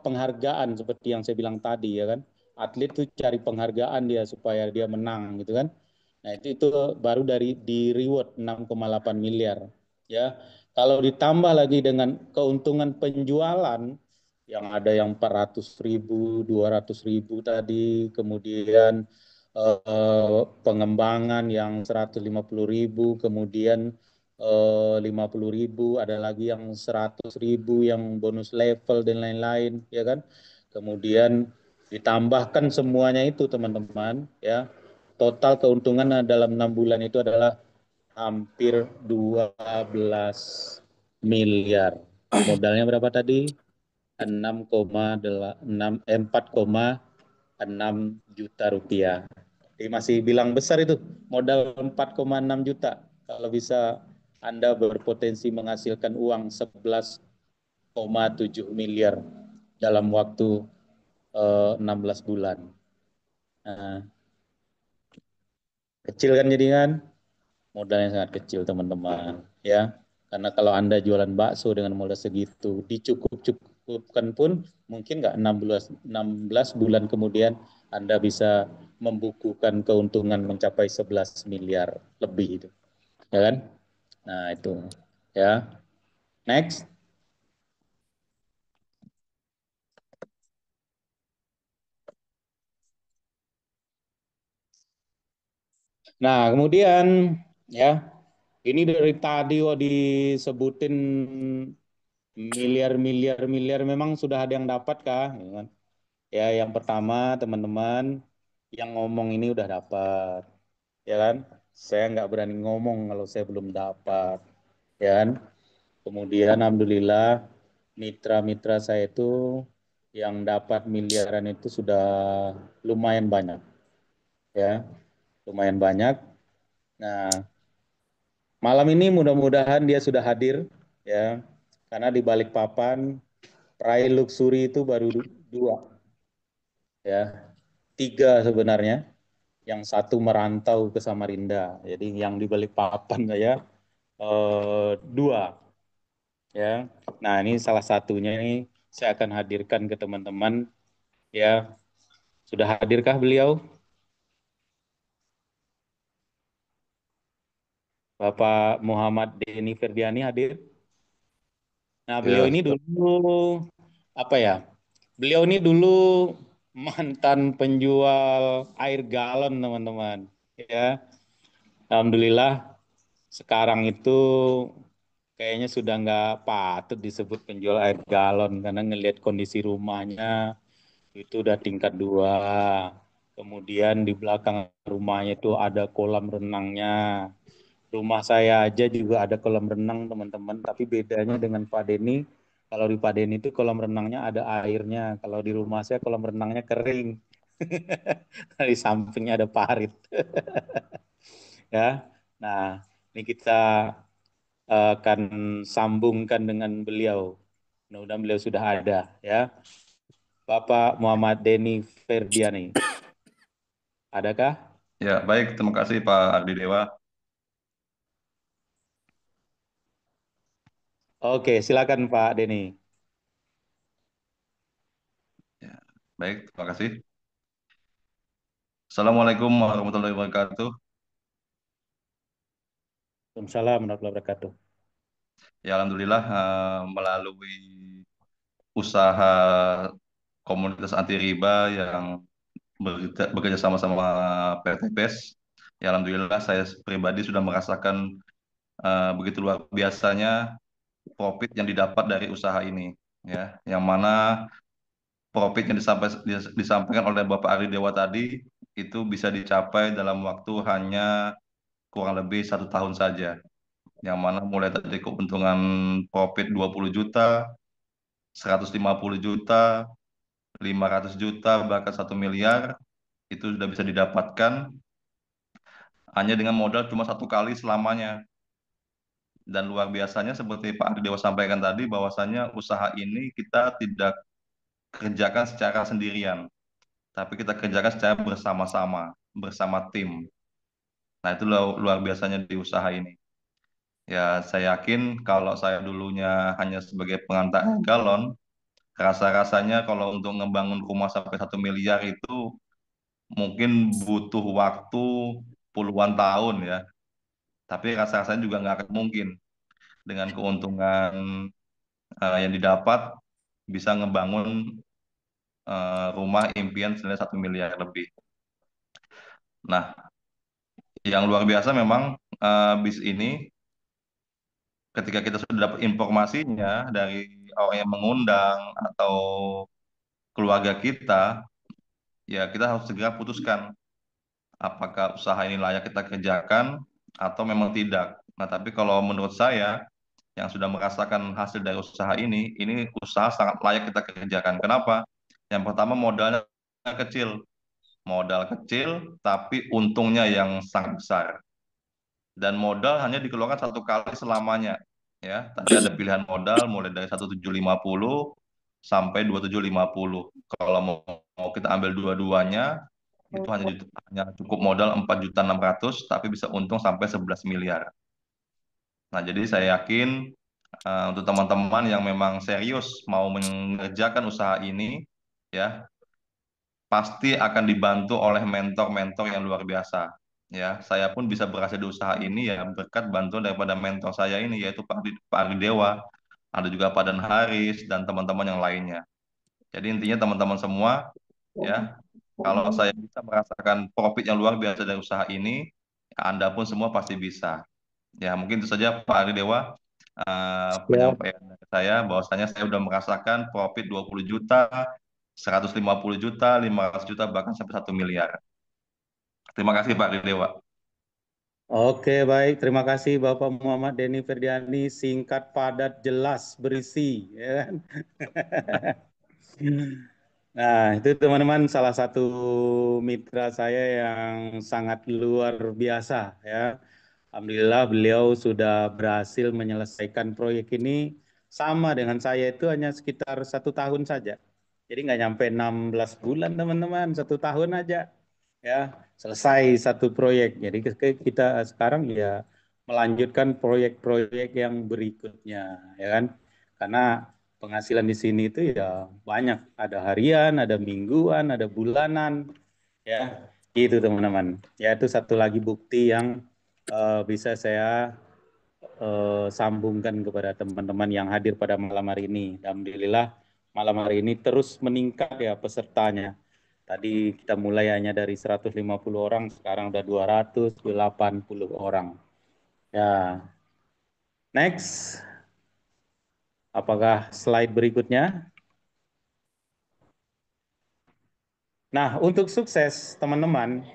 penghargaan seperti yang saya bilang tadi ya kan. Atlet tuh cari penghargaan dia supaya dia menang gitu kan. Nah, itu baru dari di reward 6,8 miliar ya. Kalau ditambah lagi dengan keuntungan penjualan yang ada yang 400.000, 200.000 tadi, kemudian pengembangan yang 150.000, kemudian 50.000, ada lagi yang 100.000 yang bonus level dan lain-lain, ya kan? Kemudian ditambahkan semuanya itu teman-teman, ya. Total keuntungan dalam 6 bulan itu adalah hampir 12 miliar. Modalnya berapa tadi? 4,6 juta rupiah. Jadi masih bilang besar itu, modal 4,6 juta. Kalau bisa Anda berpotensi menghasilkan uang 11,7 miliar dalam waktu 16 bulan. Nah, kecil kan jadi kan? Modalnya sangat kecil teman-teman. Ya, karena kalau Anda jualan bakso dengan modal segitu, dicukup-cukupkan pun mungkin nggak 16 bulan kemudian Anda bisa membukukan keuntungan mencapai 11 miliar lebih itu. Ya kan? Nah, itu. Ya. Next. Nah, kemudian ya, ini dari tadi disebutin miliar miliar miliar memang sudah ada yang dapat kah? Ya kan? Ya, yang pertama teman-teman yang ngomong ini udah dapat, ya kan? Saya nggak berani ngomong kalau saya belum dapat, ya kan? Kemudian alhamdulillah mitra-mitra saya itu yang dapat miliaran itu sudah lumayan banyak, ya, lumayan banyak. Nah, malam ini mudah-mudahan dia sudah hadir, ya, karena di Balikpapan peraih luxury itu baru dua, ya, tiga sebenarnya. Yang satu merantau ke Samarinda. Jadi yang di Balikpapan saya dua, ya. Nah, ini salah satunya ini saya akan hadirkan ke teman-teman, ya. Sudah hadirkah beliau? Bapak Muhammad Denny Ferdiani hadir? Nah, beliau Ya, ini dulu apa ya? Beliau ini dulu mantan penjual air galon, teman-teman. Ya, alhamdulillah sekarang itu kayaknya sudah nggak patut disebut penjual air galon karena ngelihat kondisi rumahnya itu udah tingkat dua. Kemudian di belakang rumahnya itu ada kolam renangnya. Rumah saya aja juga ada kolam renang, teman-teman. Tapi bedanya dengan Pak Denny, kalau di Pak Denny itu kolam renangnya ada airnya. Kalau di rumah saya kolam renangnya kering. Di sampingnya ada parit. Ya. Nah, ini kita akan sambungkan dengan beliau. Mudah-mudahan beliau sudah ada, ya. Bapak Muhammad Denny Ferdiani, adakah? ya, baik. Terima kasih Pak Ardi Dewa. Oke, silakan Pak Denny. Ya, baik, terima kasih. Assalamualaikum warahmatullahi wabarakatuh. Waalaikumsalam warahmatullahi wabarakatuh. Ya, alhamdulillah melalui usaha komunitas anti riba yang bekerja sama-sama PT PES, ya alhamdulillah saya pribadi sudah merasakan begitu luar biasanya profit yang didapat dari usaha ini, ya, yang mana profit yang disampaikan oleh Bapak Ari Dewa tadi itu bisa dicapai dalam waktu hanya kurang lebih 1 tahun saja. Yang mana mulai dari keuntungan profit 20 juta, 150 juta, 500 juta, bahkan 1 miliar, itu sudah bisa didapatkan hanya dengan modal cuma 1 kali selamanya. Dan luar biasanya seperti Pak Ari Dewa sampaikan tadi bahwasanya usaha ini kita tidak kerjakan secara sendirian, tapi kita kerjakan secara bersama-sama, bersama tim. Nah, itu luar biasanya di usaha ini. Ya, saya yakin kalau saya dulunya hanya sebagai pengantar galon, rasa-rasanya kalau untuk ngebangun rumah sampai 1 miliar itu mungkin butuh waktu puluhan tahun ya. Tapi rasa-rasanya juga nggak akan mungkin dengan keuntungan yang didapat bisa ngebangun rumah impian senilai 1 miliar lebih. Nah, yang luar biasa memang bis ini ketika kita sudah dapat informasinya dari orang yang mengundang atau keluarga kita, ya kita harus segera putuskan apakah usaha ini layak kita kerjakan atau memang tidak. Nah, tapi kalau menurut saya yang sudah merasakan hasil dari usaha ini usaha sangat layak kita kerjakan. Kenapa? Yang pertama modalnya kecil, modal kecil tapi untungnya yang sangat besar. Dan modal hanya dikeluarkan satu kali selamanya. Ya, tadi ada pilihan modal mulai dari 1.750 sampai 2.750. Kalau mau kita ambil dua-duanya, itu hanya cukup modal 4.600.000, tapi bisa untung sampai 11 miliar. Nah, jadi saya yakin untuk teman-teman yang memang serius mau mengerjakan usaha ini, ya pasti akan dibantu oleh mentor-mentor yang luar biasa. Ya, saya pun bisa berhasil di usaha ini ya berkat bantuan daripada mentor saya ini yaitu Pak Ardi Dewa, ada juga Pak Dan Haris dan teman-teman yang lainnya. Jadi intinya teman-teman semua ya, kalau saya bisa merasakan profit yang luar biasa dari usaha ini, Anda pun semua pasti bisa. Ya, mungkin itu saja Pak Ardi Dewa Ya. penyampaian dari saya bahwasanya saya sudah merasakan profit 20 juta, 150 juta, 500 juta, bahkan sampai 1 miliar. Terima kasih Pak Dewa. Oke, baik. Terima kasih Bapak Muhammad Denny Ferdiani. Singkat, padat, jelas, berisi. Ya kan? Nah, itu teman-teman salah satu mitra saya yang sangat luar biasa ya. Alhamdulillah beliau sudah berhasil menyelesaikan proyek ini sama dengan saya itu hanya sekitar 1 tahun saja. Jadi nggak nyampe 16 bulan teman-teman, 1 tahun aja ya selesai satu proyek. Jadi kita sekarang ya melanjutkan proyek-proyek yang berikutnya ya kan. Karena penghasilan di sini itu ya banyak, ada harian, ada mingguan, ada bulanan ya. Gitu teman-teman. Ya itu satu lagi bukti yang bisa saya sambungkan kepada teman-teman yang hadir pada malam hari ini. Alhamdulillah malam hari ini terus meningkat ya pesertanya. Tadi kita mulai hanya dari 150 orang, sekarang udah 280 orang. Ya, next. Apakah slide berikutnya? Nah, untuk sukses teman-teman,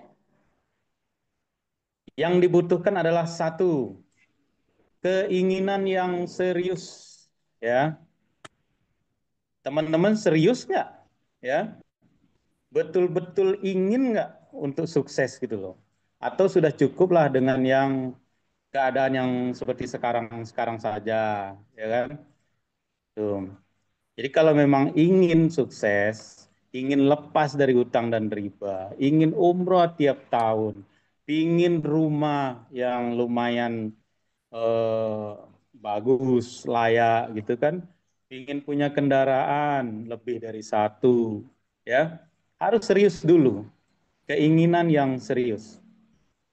yang dibutuhkan adalah satu, keinginan yang serius. Ya, teman-teman serius nggak? Ya, betul-betul ingin nggak untuk sukses gitu loh? Atau sudah cukuplah dengan yang keadaan yang seperti sekarang saja, ya kan? Tuh. Jadi kalau memang ingin sukses, ingin lepas dari hutang dan riba, ingin umroh tiap tahun, ingin rumah yang lumayan eh, bagus, layak gitu kan, ingin punya kendaraan lebih dari satu, ya harus serius dulu, keinginan yang serius.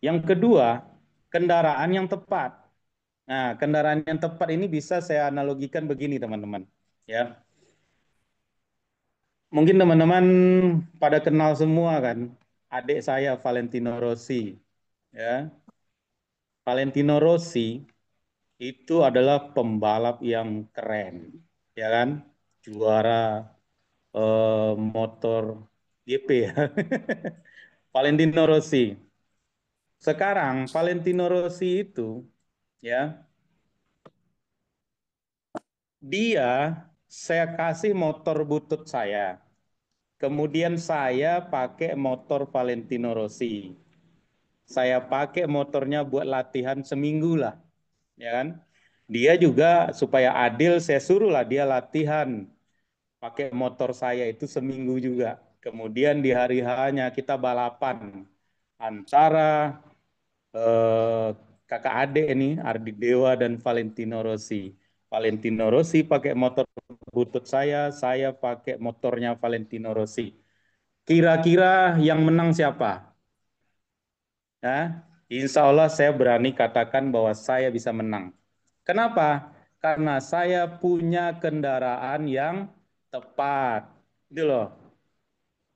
Yang kedua, kendaraan yang tepat. Nah, kendaraan yang tepat ini bisa saya analogikan begini teman-teman, ya. Mungkin teman-teman pada kenal semua kan, adik saya Valentino Rossi, ya. Valentino Rossi itu adalah pembalap yang keren, ya kan? Juara motor GP ya. Valentino Rossi. Sekarang Valentino Rossi itu ya, dia saya kasih motor butut saya. Kemudian saya pakai motor Valentino Rossi. Saya pakai motornya buat latihan seminggu lah, ya kan? Dia juga supaya adil saya suruh lah dia latihan pakai motor saya itu seminggu juga. Kemudian di hari H-nya kita balapan antara kakak adik ini, Ardi Dewa dan Valentino Rossi. Valentino Rossi pakai motor butut saya pakai motornya Valentino Rossi. Kira-kira yang menang siapa? Ya, insya Allah saya berani katakan bahwa saya bisa menang. Kenapa? Karena saya punya kendaraan yang tepat. Gitu loh.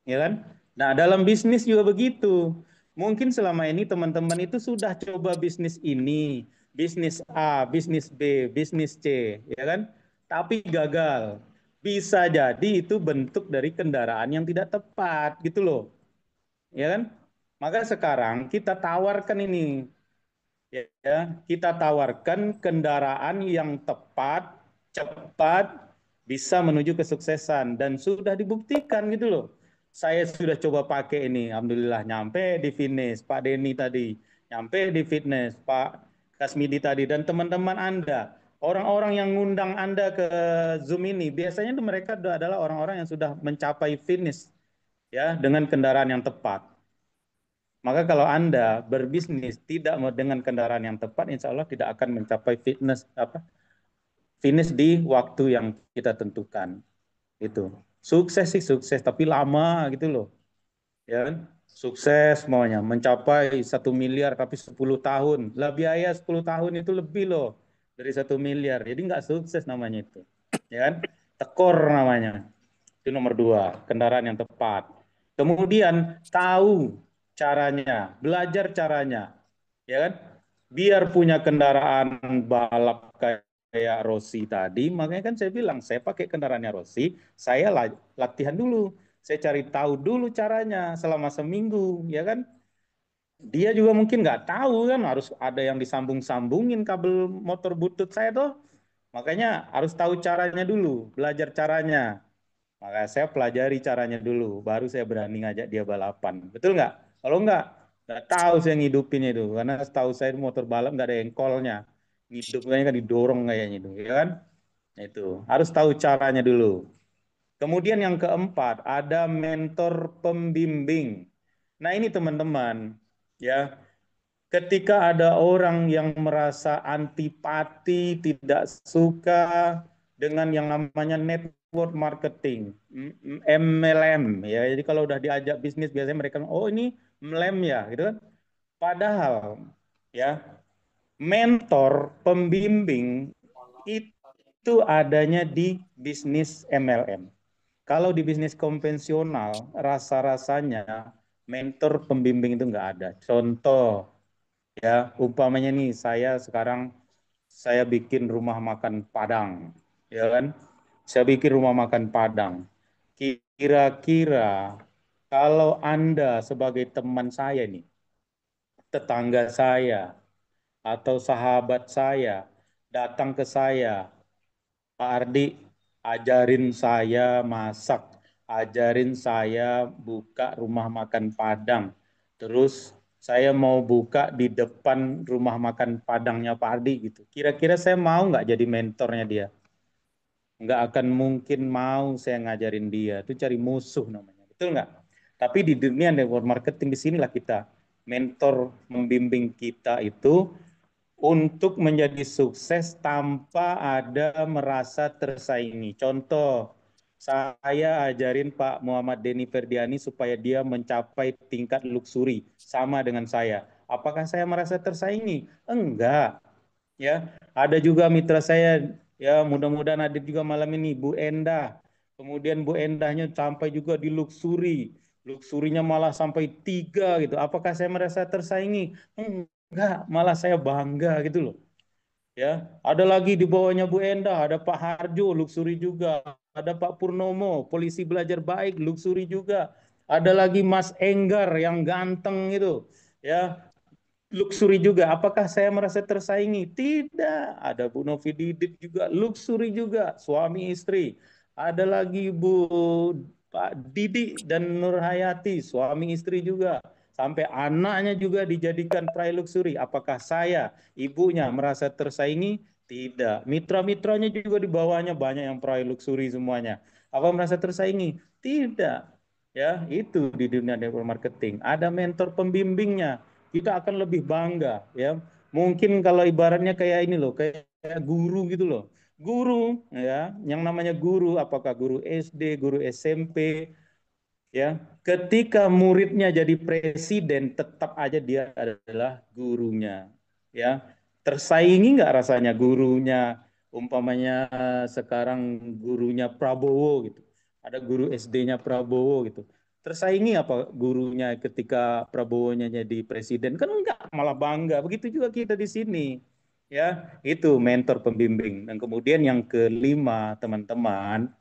Ya kan? Nah, dalam bisnis juga begitu. Mungkin selama ini teman-teman itu sudah coba bisnis ini, bisnis A, bisnis B, bisnis C, ya kan? Tapi gagal. Bisa jadi itu bentuk dari kendaraan yang tidak tepat, gitu loh. Ya kan? Maka sekarang kita tawarkan ini, ya, kita tawarkan kendaraan yang tepat, cepat, bisa menuju kesuksesan dan sudah dibuktikan gitu loh. Saya sudah coba pakai ini, alhamdulillah nyampe di fitness, Pak Denny tadi, nyampe di fitness, Pak Kasmidi tadi dan teman-teman Anda. Orang-orang yang ngundang Anda ke Zoom ini biasanya itu mereka adalah orang-orang yang sudah mencapai fitness ya dengan kendaraan yang tepat. Maka kalau Anda berbisnis tidak dengan kendaraan yang tepat, insya Allah tidak akan mencapai finish di waktu yang kita tentukan. Itu sukses sih sukses, tapi lama gitu loh, ya kan? Sukses maunya mencapai 1 miliar tapi 10 tahun. Lah biaya 10 tahun itu lebih loh dari 1 miliar. Jadi nggak sukses namanya itu, ya kan? Tekor namanya. Itu nomor 2, kendaraan yang tepat. Kemudian tahu caranya, belajar caranya, ya kan? Biar punya kendaraan balap kayak Rossi tadi, makanya kan saya bilang saya pakai kendaraannya Rossi, saya latihan dulu, saya cari tahu dulu caranya selama seminggu, ya kan? Dia juga mungkin nggak tahu kan harus ada yang disambung-sambungin kabel motor butut saya tuh, makanya harus tahu caranya dulu, belajar caranya. Maka saya pelajari caranya dulu, baru saya berani ngajak dia balapan. Betul nggak? Kalau nggak tahu saya ngidupinnya itu. Karena setahu saya motor balap nggak ada engkolnya. Ngidupnya kan didorong kayaknya itu, ya kan? Nah, itu harus tahu caranya dulu. Kemudian yang keempat, ada mentor pembimbing. Nah ini teman-teman, ya ketika ada orang yang merasa antipati, tidak suka dengan yang namanya network marketing, MLM, ya. Jadi kalau udah diajak bisnis biasanya mereka, oh ini MLM ya, gitu kan. Padahal, ya, mentor, pembimbing itu adanya di bisnis MLM. Kalau di bisnis konvensional, rasa-rasanya mentor pembimbing itu nggak ada. Contoh, ya, umpamanya nih saya bikin rumah makan Padang, ya kan? Saya bikin rumah makan Padang. Kira-kira kalau Anda sebagai teman saya nih, tetangga saya atau sahabat saya datang ke saya, Pak Ardi, ajarin saya masak, ajarin saya buka rumah makan Padang. Terus saya mau buka di depan rumah makan Padangnya Pak Ardi gitu. Kira-kira saya mau nggak jadi mentornya dia? Nggak akan mungkin mau saya ngajarin dia. Itu cari musuh namanya. Betul nggak? Tapi di dunia network marketing di sinilah kita mentor membimbing kita itu untuk menjadi sukses tanpa ada merasa tersaingi. Contoh, saya ajarin Pak Muhammad Denny Ferdiani supaya dia mencapai tingkat luxury sama dengan saya. Apakah saya merasa tersaingi? Enggak. Ya, ada juga mitra saya, ya mudah-mudahan hadir juga malam ini, Bu Endah. Kemudian Bu Endahnya sampai juga di luxury. Luxurinya malah sampai 3 gitu. Apakah saya merasa tersaingi? Enggak, malah saya bangga gitu loh. Ya, ada lagi di bawahnya Bu Endah, ada Pak Harjo, luxury juga. Ada Pak Purnomo, polisi belajar baik, luxury juga. Ada lagi Mas Enggar yang ganteng itu. Ya, luxury juga. Apakah saya merasa tersaingi? Tidak. Ada Bu Novi Didit juga, luxury juga, suami istri. Ada lagi Bu Pak Didi dan Nur Hayati, suami istri juga. Sampai anaknya juga dijadikan prai luxury. Apakah saya, ibunya, merasa tersaingi? Tidak. Mitra-mitranya juga di bawahnya banyak yang prai luxury semuanya. Apa merasa tersaingi? Tidak. Ya, itu di dunia network marketing. Ada mentor pembimbingnya. Kita akan lebih bangga, ya. Mungkin kalau ibaratnya kayak ini loh, kayak guru gitu loh. Guru, ya, yang namanya guru, apakah guru SD, guru SMP, ya, ketika muridnya jadi presiden, tetap aja dia adalah gurunya, ya. Tersaingi nggak rasanya gurunya, umpamanya sekarang gurunya Prabowo gitu, ada guru SD-nya Prabowo gitu. Tersaingi apa gurunya ketika Prabowo-nya jadi presiden? Kan enggak, malah bangga. Begitu juga kita di sini, ya. Itu mentor pembimbing. Dan kemudian yang kelima, teman-teman,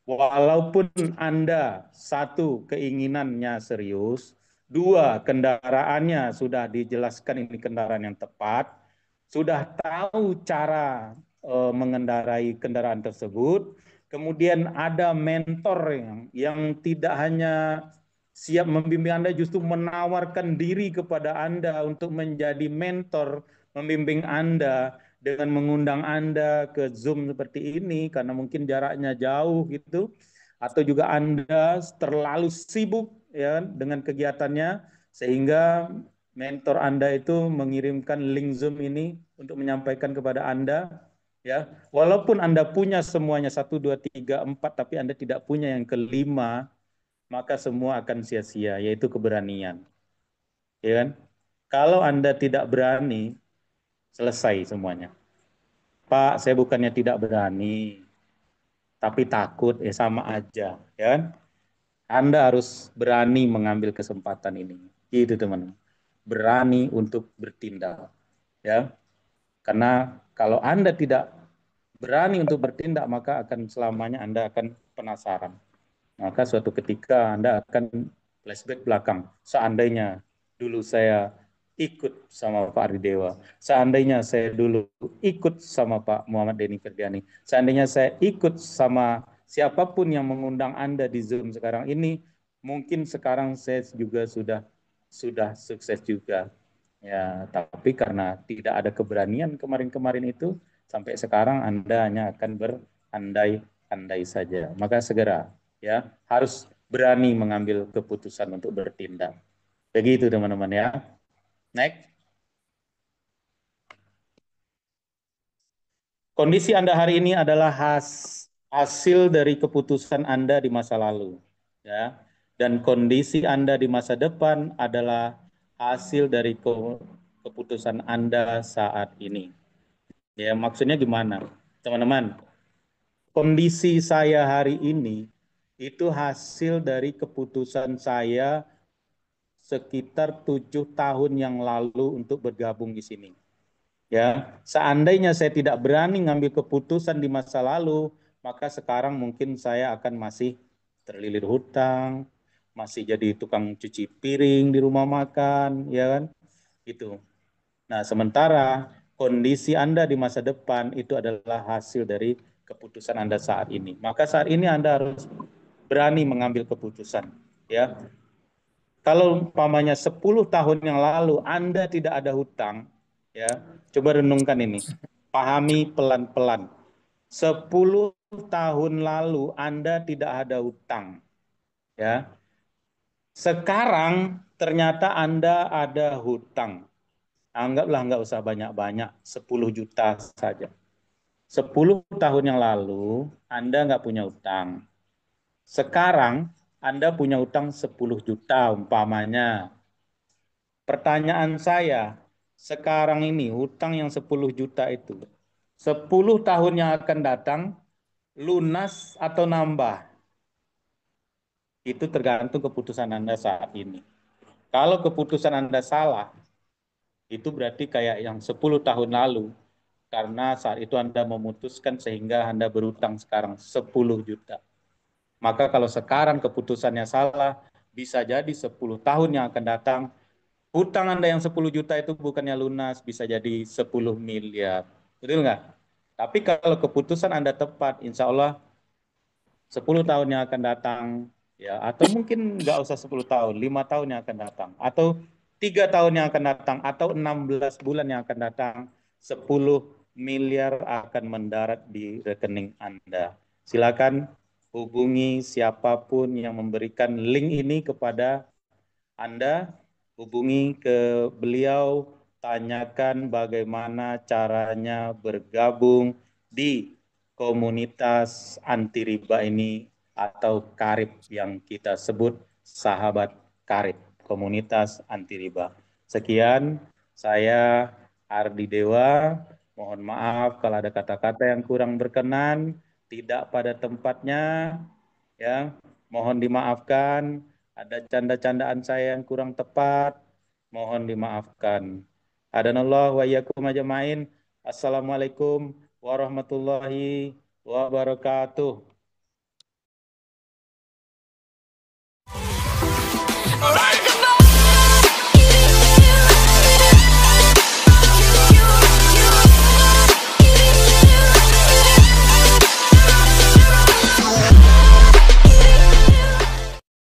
walaupun Anda satu keinginannya serius, dua kendaraannya sudah dijelaskan ini kendaraan yang tepat, sudah tahu cara mengendarai kendaraan tersebut, kemudian ada mentor yang tidak hanya siap membimbing Anda, justru menawarkan diri kepada Anda untuk menjadi mentor, membimbing Anda dengan mengundang Anda ke Zoom seperti ini karena mungkin jaraknya jauh gitu, atau juga Anda terlalu sibuk ya dengan kegiatannya sehingga mentor Anda itu mengirimkan link Zoom ini untuk menyampaikan kepada Anda, ya. Walaupun Anda punya semuanya 1, 2, 3, 4, tapi Anda tidak punya yang kelima, maka semua akan sia-sia, yaitu keberanian. Ya kan? Kalau Anda tidak berani, selesai semuanya. Pak, saya bukannya tidak berani, tapi takut, ya sama aja, ya kan? Anda harus berani mengambil kesempatan ini. Gitu, teman. Berani untuk bertindak, ya. Karena kalau Anda tidak berani untuk bertindak, maka akan selamanya Anda akan penasaran. Maka suatu ketika Anda akan flashback belakang. Seandainya dulu saya ikut sama Pak Aridewa, seandainya saya dulu ikut sama Pak Muhammad Denny Ferdiani, seandainya saya ikut sama siapapun yang mengundang Anda di Zoom sekarang ini, mungkin sekarang saya juga sudah sukses juga. Ya, tapi karena tidak ada keberanian kemarin-kemarin itu, sampai sekarang Anda hanya akan berandai-andai saja. Maka segera, ya, harus berani mengambil keputusan untuk bertindak. Begitu teman-teman ya. Next. Kondisi Anda hari ini adalah hasil dari keputusan Anda di masa lalu, ya. Dan kondisi Anda di masa depan adalah hasil dari keputusan Anda saat ini. Ya, maksudnya gimana? Teman-teman, kondisi saya hari ini itu hasil dari keputusan saya sekitar 7 tahun yang lalu untuk bergabung di sini. Ya, seandainya saya tidak berani ngambil keputusan di masa lalu, maka sekarang mungkin saya akan masih terlilit hutang, masih jadi tukang cuci piring di rumah makan, ya kan? Itu. Nah, sementara kondisi Anda di masa depan itu adalah hasil dari keputusan Anda saat ini. Maka saat ini Anda harus berani mengambil keputusan, ya. Kalau umpamanya 10 tahun yang lalu Anda tidak ada hutang, ya, coba renungkan ini. Pahami pelan-pelan. 10 tahun lalu Anda tidak ada hutang, ya. Sekarang ternyata Anda ada hutang. Anggaplah nggak usah banyak-banyak, 10 juta saja. 10 tahun yang lalu Anda nggak punya hutang. Sekarang Anda punya hutang 10 juta umpamanya. Pertanyaan saya, sekarang ini hutang yang 10 juta itu, 10 tahun yang akan datang, lunas atau nambah? Itu tergantung keputusan Anda saat ini. Kalau keputusan Anda salah, itu berarti kayak yang 10 tahun lalu, karena saat itu Anda memutuskan sehingga Anda berhutang sekarang 10 juta. Maka kalau sekarang keputusannya salah, bisa jadi 10 tahun yang akan datang, hutang Anda yang 10 juta itu bukannya lunas, bisa jadi 10 miliar. Betul nggak? Tapi kalau keputusan Anda tepat, insya Allah 10 tahun yang akan datang, ya, atau mungkin nggak usah 10 tahun, 5 tahun yang akan datang, atau 3 tahun yang akan datang, atau 16 bulan yang akan datang, 10 miliar akan mendarat di rekening Anda. Silakan hubungi siapapun yang memberikan link ini kepada Anda, hubungi ke beliau, tanyakan bagaimana caranya bergabung di komunitas anti riba ini atau karib yang kita sebut sahabat karib, komunitas anti riba. Sekian, saya Ardi Dewa. Mohon maaf kalau ada kata-kata yang kurang berkenan, tidak pada tempatnya, ya. Mohon dimaafkan. Ada canda-candaan saya yang kurang tepat, mohon dimaafkan. Hadanallah wa iyyakum ajmain. Assalamualaikum warahmatullahi wabarakatuh.